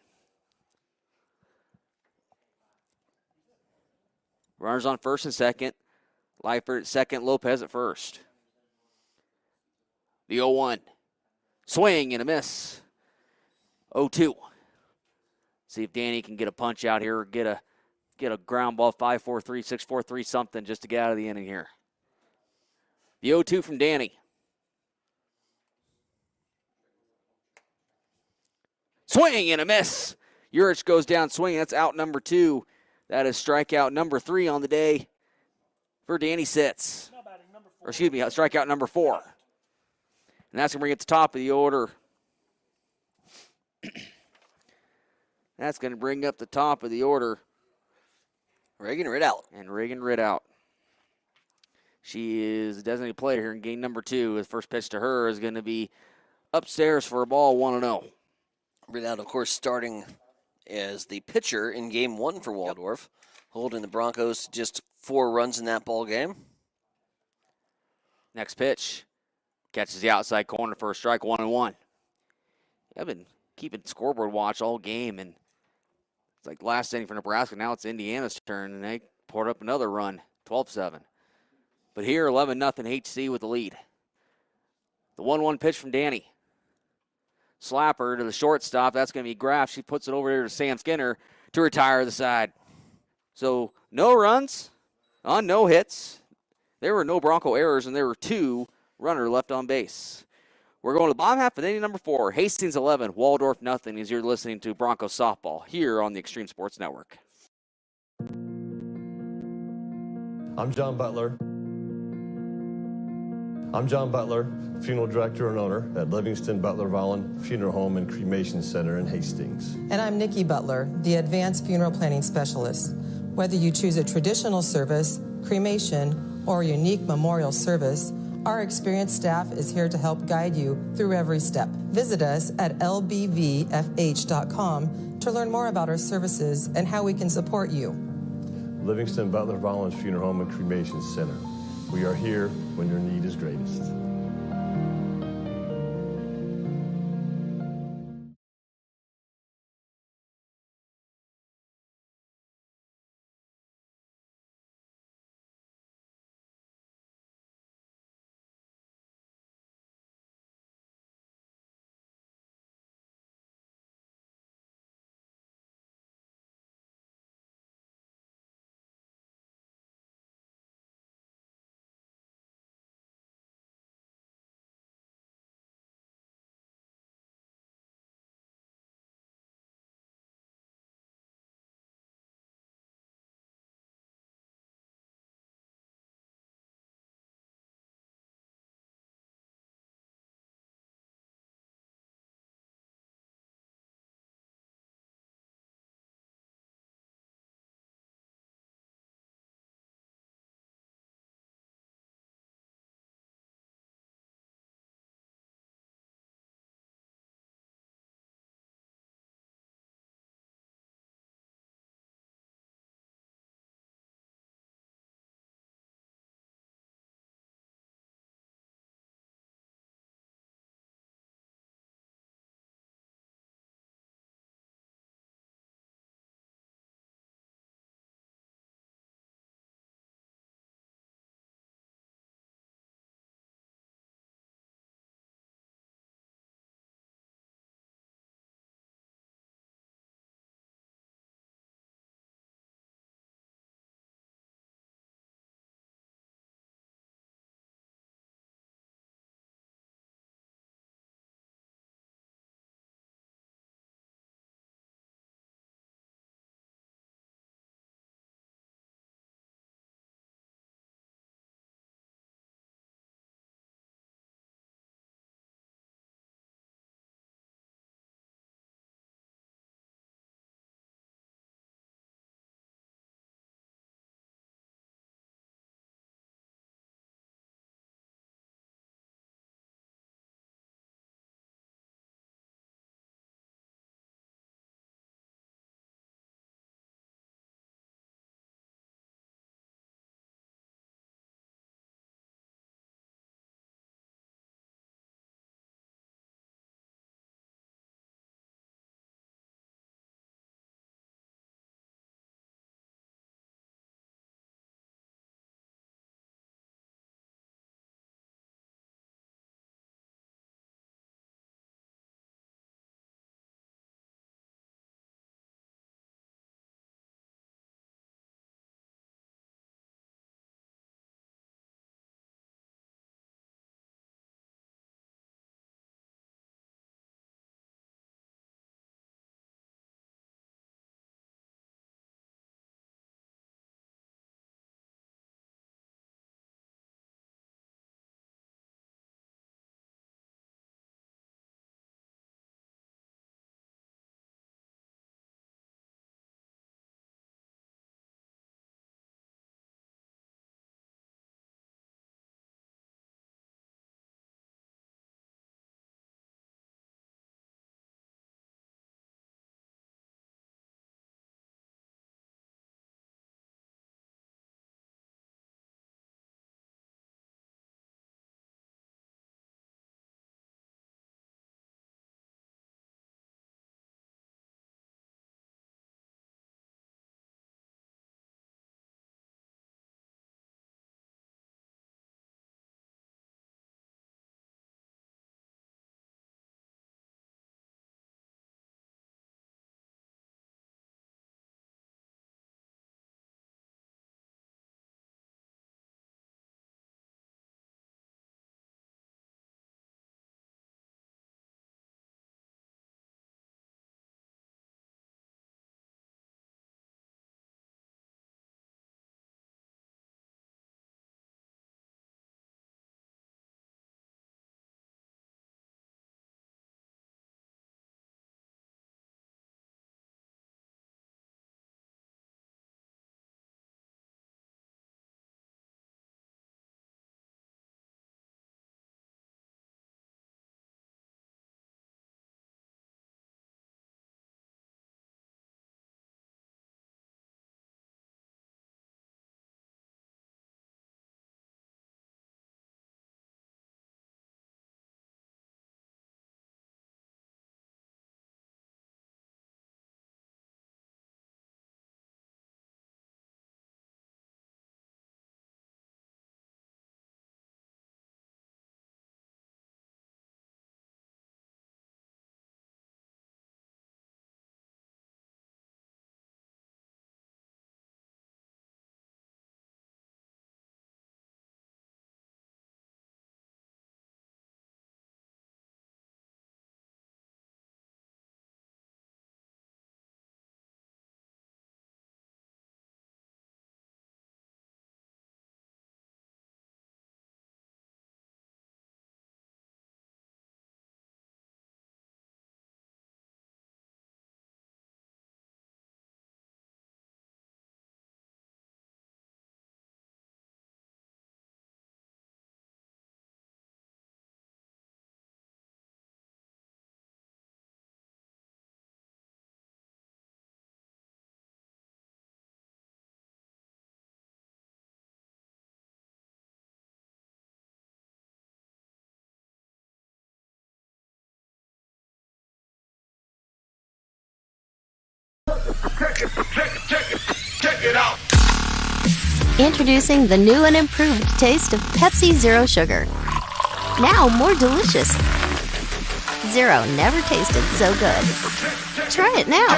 Runners on first and second. Leifert at second, Lopez at first. The 0-1. Swing and a miss. 0-2. See if Danny can get a punch out here or get a ground ball, 5-4-3, 6-4-3, something just to get out of the inning here. The 0-2 from Danny. Swing and a miss. Urich goes down swinging. That's out number 2. That is strikeout number 3 on the day for Danny Sitz. Or excuse me, strikeout number 4. And that's going to bring it to the top of the order. That's going to bring up the top of the order. Reagan Ridout. And Reagan Ridout. She is a designated player here in game number 2. The first pitch to her is going to be upstairs for a ball, 1-0. Ridout, of course, starting as the pitcher in game 1 for Waldorf, holding the Broncos to just 4 runs in that ball game. Next pitch. Catches the outside corner for a strike, 1-1. I've been keeping scoreboard watch all game, and it's like last inning for Nebraska. Now it's Indiana's turn, and they poured up another run, 12-7. But here, 11-0 HC with the lead. The 1-1 pitch from Danny. Slapper to the shortstop. That's going to be Graff. She puts it over there to Sam Skinner to retire the side. So no runs on no hits. There were no Bronco errors, and there were 2 runner left on base. We're going to the bottom half of inning number 4. Hastings 11, Waldorf nothing, as you're listening to Broncos softball here on the Extreme Sports Network. I'm John Butler. Funeral director and owner at Livingston Butler Volland Funeral Home and Cremation Center in Hastings. And I'm Nikki Butler, the Advanced Funeral Planning Specialist. Whether you choose a traditional service, cremation, or a unique memorial service, our experienced staff is here to help guide you through every step. Visit us at lbvfh.com to learn more about our services and how we can support you. Livingston Butler Volland Funeral Home and Cremation Center. We are here when your need is greatest. Introducing the new and improved taste of Pepsi Zero Sugar. Now more delicious. Zero never tasted so good. Try it now.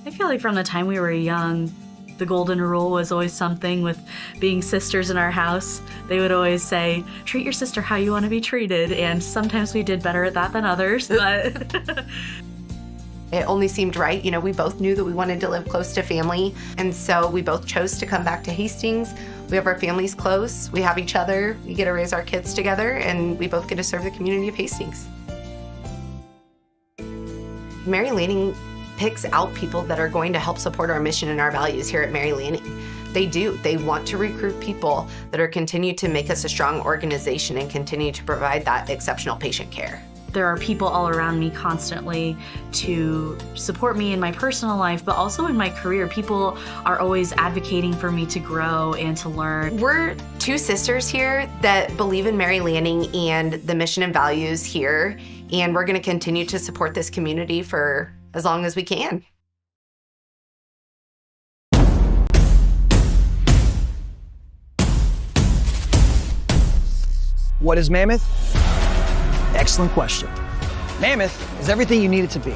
I feel like from the time we were young, the golden rule was always something with being sisters in our house. They would always say, treat your sister how you want to be treated. And sometimes we did better at that than others, but it only seemed right. You know, we both knew that we wanted to live close to family. And so we both chose to come back to Hastings. We have our families close. We have each other. We get to raise our kids together, and we both get to serve the community of Hastings. Mary Lanning picks out people that are going to help support our mission and our values here at Mary Lanning. They do. They want to recruit people that are continue to make us a strong organization and continue to provide that exceptional patient care. there are people all around me constantly to support me in my personal life, but also in my career. People are always advocating for me to grow and to learn. We're two sisters here that believe in Mary Lanning and the mission and values here, and we're going to continue to support this community for as long as we can. What is Mammoth? Excellent question. Mammoth is everything you need it to be.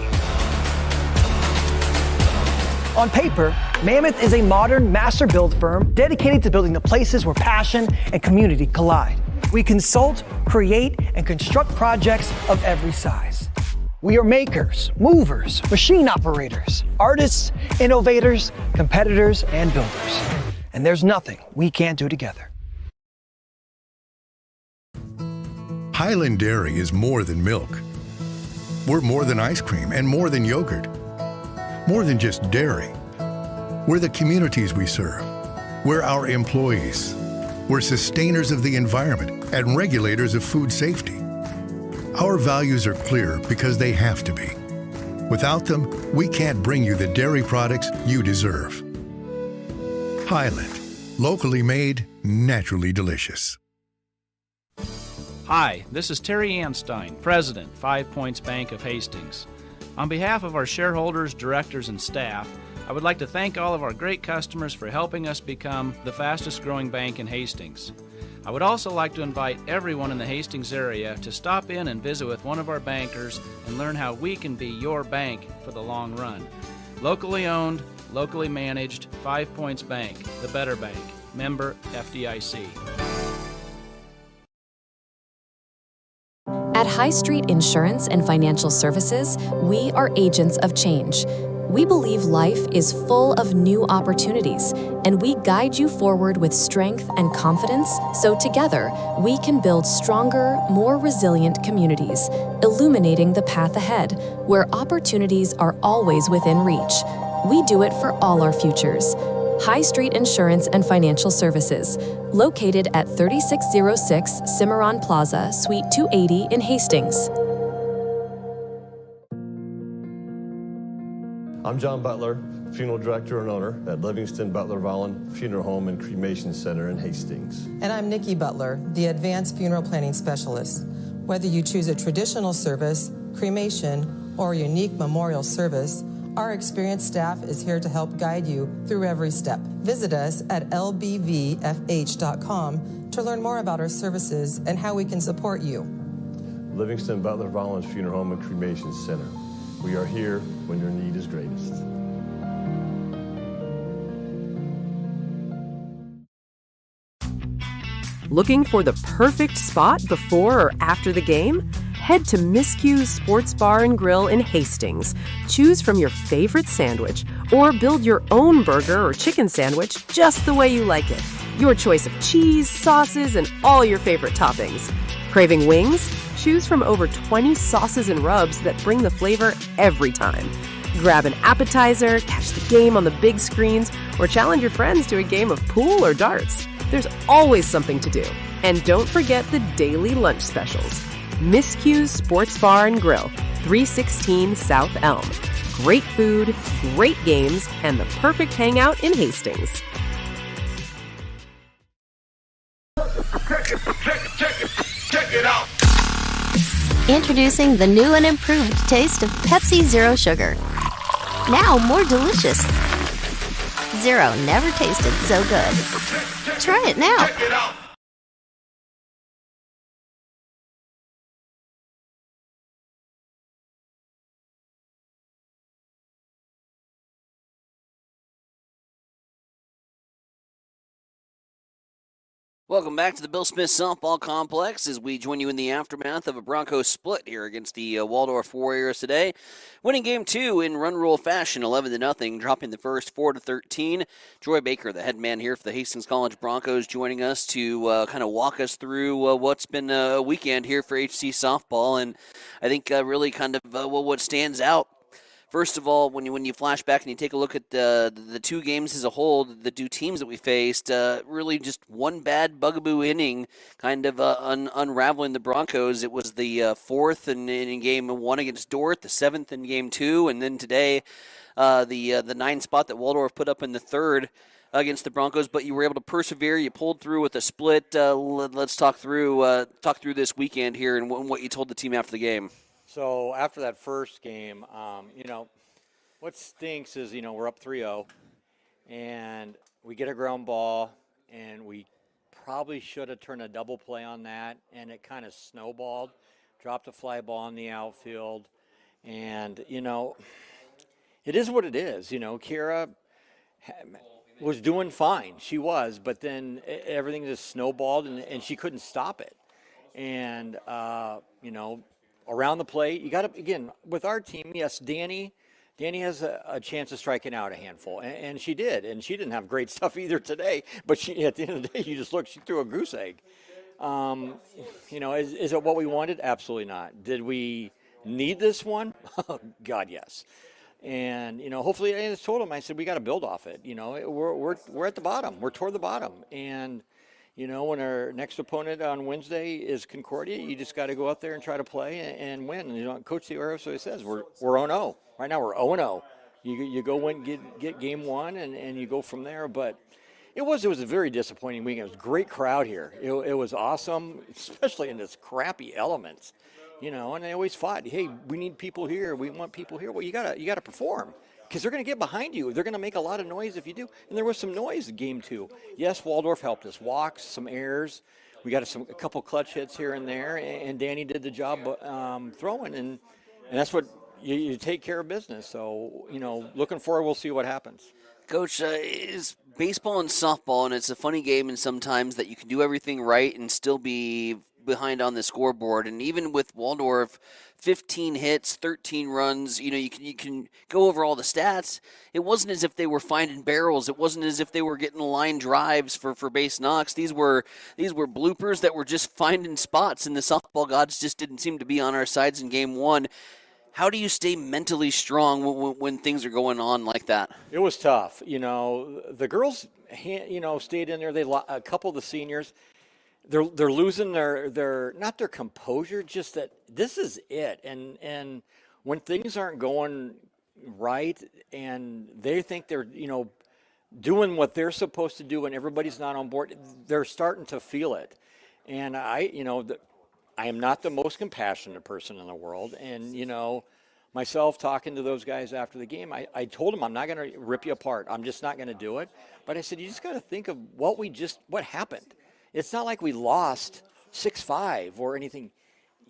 On paper, Mammoth is a modern master build firm dedicated to building the places where passion and community collide. We consult, create, and construct projects of every size. We are makers, movers, machine operators, artists, innovators, competitors, and builders. And there's nothing we can't do together. Highland Dairy is more than milk. We're more than ice cream and more than yogurt. More than just dairy. We're the communities we serve. We're our employees. We're sustainers of the environment and regulators of food safety. Our values are clear because they have to be. Without them, we can't bring you the dairy products you deserve. Highland, locally made, naturally delicious. Hi, this is Terry Anstein, President, 5 Points Bank of Hastings. On behalf of our shareholders, directors, and staff, I would like to thank all of our great customers for helping us become the fastest growing bank in Hastings. I would also like to invite everyone in the Hastings area to stop in and visit with one of our bankers and learn how we can be your bank for the long run. Locally owned, locally managed, 5 Points Bank, the better bank. Member FDIC. At High Street Insurance and Financial Services, we are agents of change. We believe life is full of new opportunities, and we guide you forward with strength and confidence so together we can build stronger, more resilient communities, illuminating the path ahead, where opportunities are always within reach. We do it for all our futures. High Street Insurance and Financial Services, located at 3606 Cimarron Plaza, Suite 280 in Hastings. I'm John Butler, Funeral Director and owner at Livingston Butler Vollen Funeral Home and Cremation Center in Hastings. And I'm Nikki Butler, the Advanced Funeral Planning Specialist. Whether you choose a traditional service, cremation, or a unique memorial service, our experienced staff is here to help guide you through every step. Visit us at lbvfh.com to learn more about our services and how we can support you. Livingston Butler Vollen Funeral Home and Cremation Center. We are here when your need is greatest. Looking for the perfect spot before or after the game? Head to Miscue's Sports Bar and Grill in Hastings. Choose from your favorite sandwich or build your own burger or chicken sandwich just the way you like it. Your choice of cheese, sauces, and all your favorite toppings. Craving wings? Choose from over 20 sauces and rubs that bring the flavor every time. Grab an appetizer, catch the game on the big screens, or challenge your friends to a game of pool or darts. There's always something to do. And don't forget the daily lunch specials. Miscue's Sports Bar and Grill, 316 South Elm. Great food, great games, and the perfect hangout in Hastings. Check it out. Introducing the new and improved taste of Pepsi Zero Sugar. Now more delicious. Zero never tasted so good. Try it now. Welcome back to the Bill Smith Softball Complex as we join you in the aftermath of a Broncos split here against the Waldorf Warriors today. Winning game 2 in run rule fashion, 11-0, dropping the first 4-13. Troy Baker, the head man here for the Hastings College Broncos, joining us to kind of walk us through what's been a weekend here for HC softball, and I think really kind of what stands out. First of all, when you flash back and you take a look at the two games as a whole, the two teams that we faced, really just one bad bugaboo inning kind of unraveling the Broncos. It was the fourth in game 1 against Dordt, the seventh in game 2, and then today the 9 spot that Waldorf put up in the third against the Broncos. But you were able to persevere. You pulled through with a split. Let's talk through this weekend here and what you told the team after the game. So after that first game, what stinks is, we're up 3-0, and we get a ground ball, and we probably should have turned a double play on that, and it kind of snowballed, dropped a fly ball in the outfield, and, it is what it is. Kira was doing fine. She was, but then everything just snowballed, and she couldn't stop it. And, around the plate, you got to, again, with our team, yes, Danny has a chance of striking out a handful, and she did, and she didn't have great stuff either today, but at the end of the day, you just look, she threw a goose egg. Is it what we wanted? Absolutely not. Did we need this one? God, yes. And, hopefully, I just told him, I said, we got to build off it. We're at the bottom. We're toward the bottom. And, when our next opponent on Wednesday is Concordia, you just got to go out there and try to play and win. Coach Theorio says we're 0-0. Right now we're 0-0. You go win, get game 1, and you go from there. But it was a very disappointing weekend. It was a great crowd here. It was awesome, especially in this crappy elements. And they always fought. Hey, we need people here. We want people here. Well, you gotta perform. Because they're going to get behind you. They're going to make a lot of noise if you do. And there was some noise in game 2. Yes, Waldorf helped us. Walks, some errors. We got a couple clutch hits here and there. And Danny did the job throwing. And that's what you take care of business. So, looking forward, we'll see what happens. Coach, is baseball and softball, and it's a funny game, and sometimes that you can do everything right and still be behind on the scoreboard. And even with Waldorf, 15 hits, 13 runs, you can go over all the stats. It wasn't as if they were finding barrels. It wasn't as if they were getting line drives for base knocks. These were bloopers that were just finding spots, and the softball gods just didn't seem to be on our sides in game 1. How do you stay mentally strong when things are going on like that? It was tough. The girls, stayed in there. A couple of the seniors, they're losing their not their composure, just that this is it. And when things aren't going right, and they think they're doing what they're supposed to do, and everybody's not on board, they're starting to feel it. And I am not the most compassionate person in the world, and myself talking to those guys after the game, I told them I'm not going to rip you apart. I'm just not going to do it. But I said, you just got to think of what happened. It's not like we lost 6-5 or anything.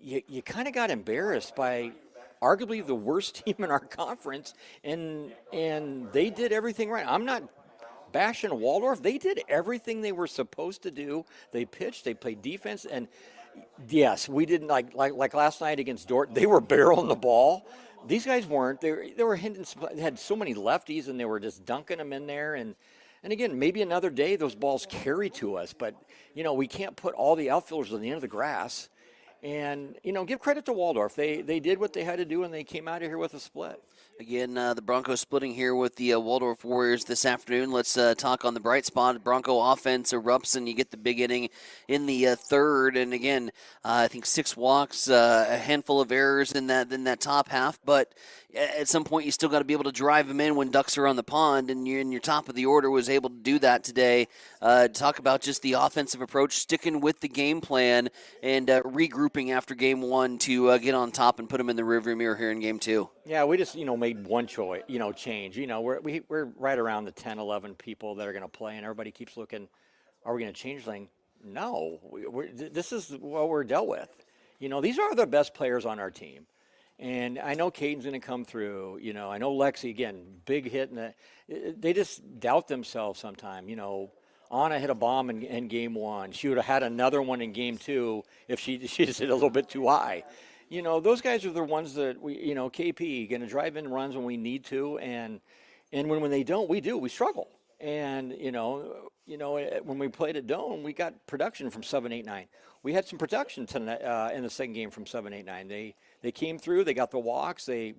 You kind of got embarrassed by arguably the worst team in our conference, and they did everything right. I'm not bashing Waldorf. They did everything they were supposed to do. They pitched, they played defense, and yes, we didn't like last night against Dordt. They were barreling the ball. These guys weren't. They were hitting. They had so many lefties, and they were just dunking them in there. And again, maybe another day those balls carry to us. But we can't put all the outfielders on the end of the grass. And give credit to Waldorf. They did what they had to do, and they came out of here with a split. Again, the Broncos splitting here with the Waldorf Warriors this afternoon. Let's talk on the bright spot. Bronco offense erupts, and you get the big inning in the third. And again, I think 6 walks, a handful of errors in that top half. But at some point, you still got to be able to drive them in when ducks are on the pond. And you're in your top of the order was able to do that today. Talk about just the offensive approach, sticking with the game plan, and regrouping after game 1 to get on top and put them in the rearview mirror here in game 2. Yeah, we just, made one choice, change. We're right around the 10, 11 people that are going to play, and everybody keeps looking, are we going to change anything? No. This is what we're dealt with. These are the best players on our team. And I know Caden's going to come through. I know Lexi, again, big hit. They just doubt themselves sometimes. Anna hit a bomb in game 1. She would have had another one in game 2 if she just hit a little bit too high. Those guys are the ones that we, KP, going to drive in runs when we need to, and when they don't, we struggle. And, when we played at Doane, we got production from 7-8-9. We had some production tonight, in the second game from 7-8-9. They came through, they got the walks, they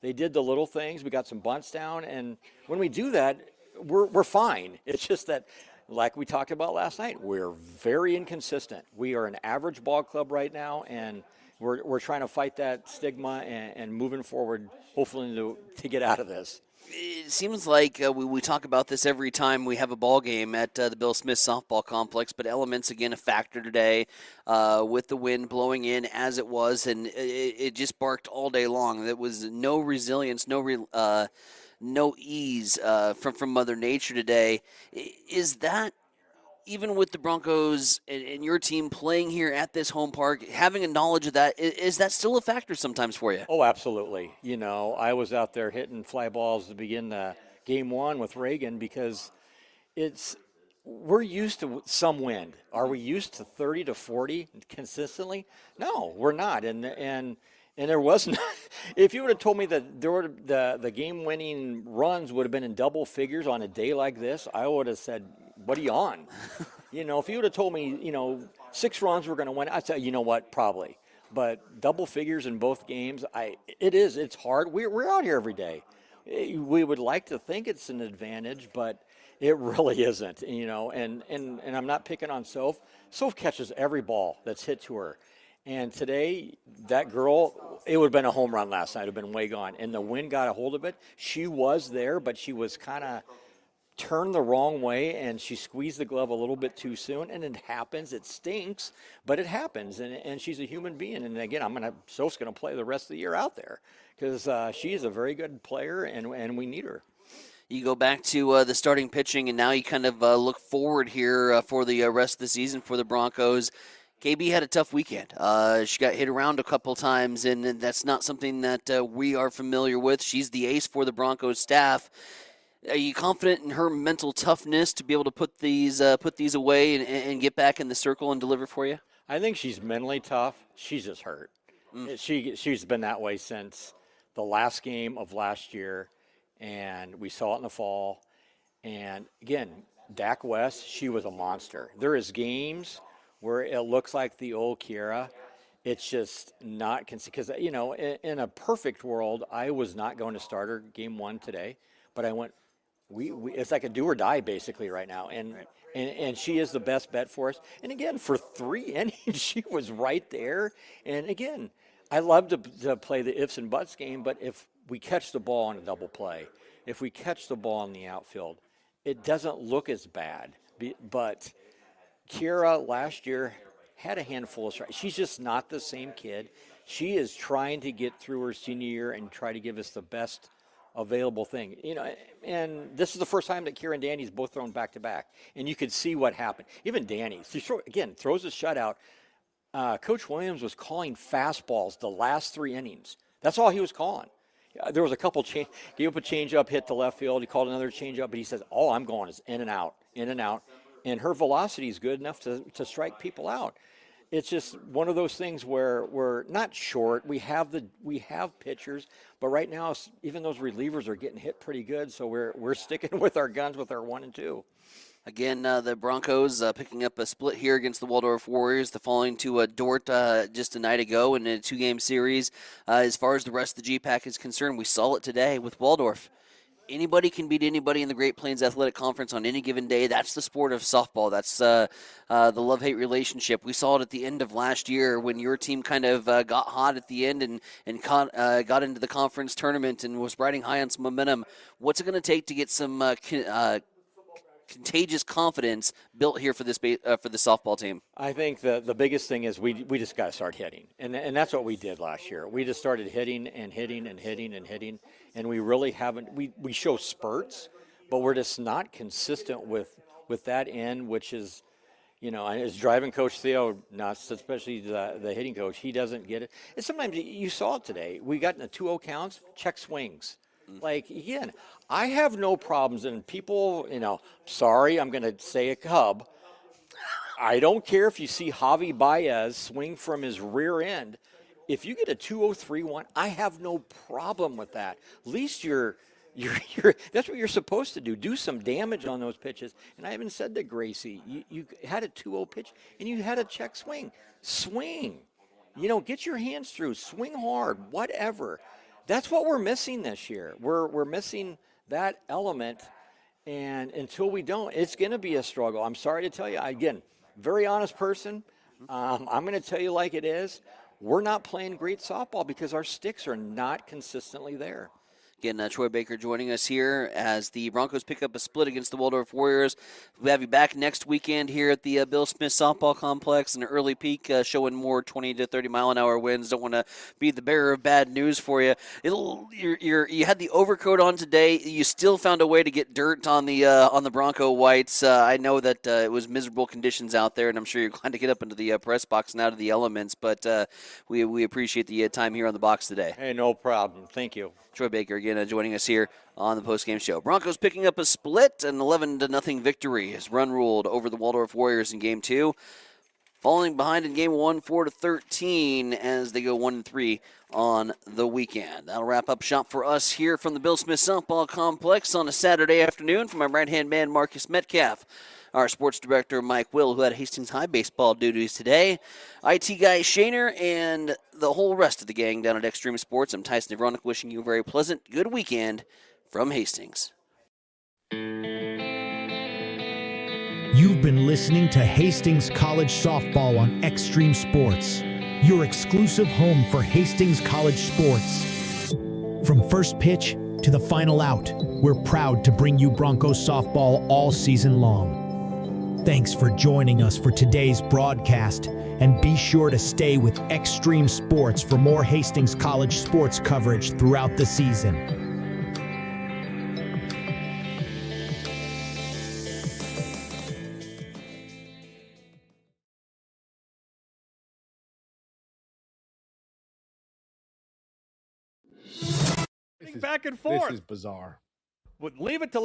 did the little things, we got some bunts down, and when we do that, we're fine. It's just that, like we talked about last night, we're very inconsistent. We are an average ball club right now, and we're trying to fight that stigma and moving forward, hopefully to get out of this. It seems like we talk about this every time we have a ball game at the Bill Smith softball complex, but elements, again, a factor today with the wind blowing in as it was, and it just barked all day long. There was no resilience, no ease from Mother Nature today. Is that, even with the Broncos and your team playing here at this home park, having a knowledge of that, is that still a factor sometimes for you? Oh, absolutely. I was out there hitting fly balls to begin game 1 with Reagan because we're used to some wind. Are we used to 30 to 40 consistently? No, we're not. And there wasn't. If you would have told me that the game-winning runs would have been in double figures on a day like this, I would have said, what are you on? If you would have told me, 6 runs were going to win, I'd say, you know what, probably. But double figures in both games, it's hard. We're out here every day. We would like to think it's an advantage, but it really isn't. And I'm not picking on Soph. Soph catches every ball that's hit to her. And today, that girl, it would have been a home run last night. It would have been way gone. And the wind got a hold of it. She was there, but she was kind of turned the wrong way, and she squeezed the glove a little bit too soon. And it happens. It stinks, but it happens. And she's a human being. And, again, Soph's going to play the rest of the year out there because she is a very good player, and we need her. You go back to the starting pitching, and now you kind of look forward here for the rest of the season for the Broncos. KB had a tough weekend. She got hit around a couple times, and that's not something that we are familiar with. She's the ace for the Broncos staff. Are you confident in her mental toughness to be able to put these away and get back in the circle and deliver for you? I think she's mentally tough. She's just hurt. She's been that way since the last game of last year, and we saw it in the fall. And, again, Dak West, she was a monster. There is games where it looks like the old Kiera. It's just not because, in a perfect world, I was not going to start her game 1 today, but I went, it's like a do or die basically right now. And she is the best bet for us. And again, for 3 innings, she was right there. And again, I love to play the ifs and buts game, but if we catch the ball on a double play, if we catch the ball in the outfield, it doesn't look as bad. But Kiera last year had a handful of strikes. She's just not the same kid. She is trying to get through her senior year and try to give us the best available thing. And this is the first time that Kiera and Danny's both thrown back-to-back. And you could see what happened. Even Danny, throws a shutout. Coach Williams was calling fastballs the last 3 innings. That's all he was calling. There was a couple gave up a changeup, hit the left field. He called another changeup, but he says, all I'm going is in and out, in and out. And her velocity is good enough to strike people out. It's just one of those things where we're not short. We have pitchers, but right now even those relievers are getting hit pretty good. So we're sticking with our guns with our 1 and 2. Again, the Broncos picking up a split here against the Waldorf Warriors, the falling to Dort just a night ago in a 2-game series. As far as the rest of the GPAC is concerned, we saw it today with Waldorf. Anybody can beat anybody in the Great Plains Athletic Conference on any given day. That's the sport of softball. That's the love-hate relationship. We saw it at the end of last year when your team kind of got hot at the end and got into the conference tournament and was riding high on some momentum. What's it going to take to get some contagious confidence built here for this for the softball team? I think the biggest thing is we just got to start hitting, and that's what we did last year. We just started hitting and hitting and hitting and hitting, and we really haven't. We show spurts, but we're just not consistent with that end, which is, as driving coach Theo, not especially the hitting coach, he doesn't get it. And sometimes you saw it today. We got in the 2-0 counts, check swings. Like, again, I have no problems, and people, sorry, I'm going to say a Cub. I don't care if you see Javi Baez swing from his rear end. If you get a 2-0-3-1, I have no problem with that. At least you're that's what you're supposed to do. Do some damage on those pitches. And I even said to Gracie, you had a 2-0 pitch and you had a check swing. Swing. Get your hands through. Swing hard. Whatever. That's what we're missing this year. We're missing that element. And until we don't, it's going to be a struggle. I'm sorry to tell you. Again, very honest person. I'm going to tell you like it is. We're not playing great softball because our sticks are not consistently there. Again, Troy Baker joining us here as the Broncos pick up a split against the Waldorf Warriors. We'll have you back next weekend here at the Bill Smith Softball Complex in an early peak, showing more 20 to 30 mile an hour winds. Don't want to be the bearer of bad news for you. You had the overcoat on today. You still found a way to get dirt on the Bronco whites. I know that it was miserable conditions out there, and I'm sure you're glad to get up into the press box and out of the elements. But we appreciate the time here on the box today. Hey, no problem. Thank you. Troy Baker again joining us here on the postgame show. Broncos picking up a split, an 11-0 victory as run ruled over the Waldorf Warriors in Game 2. Falling behind in Game 1, 4-13 as they go 1-3 on the weekend. That'll wrap up shop for us here from the Bill Smith Softball Complex on a Saturday afternoon. For my right-hand man, Marcus Metcalf, our sports director, Mike Will, who had Hastings High baseball duties today, IT guy Shaner, and the whole rest of the gang down at Extreme Sports. I'm Tyson Nevronik, wishing you a very pleasant, good weekend from Hastings. You've been listening to Hastings College Softball on Extreme Sports, your exclusive home for Hastings College sports. From first pitch to the final out, we're proud to bring you Broncos softball all season long. Thanks for joining us for today's broadcast, and be sure to stay with Extreme Sports for more Hastings College sports coverage throughout the season. Back and forth. This is bizarre. Leave it to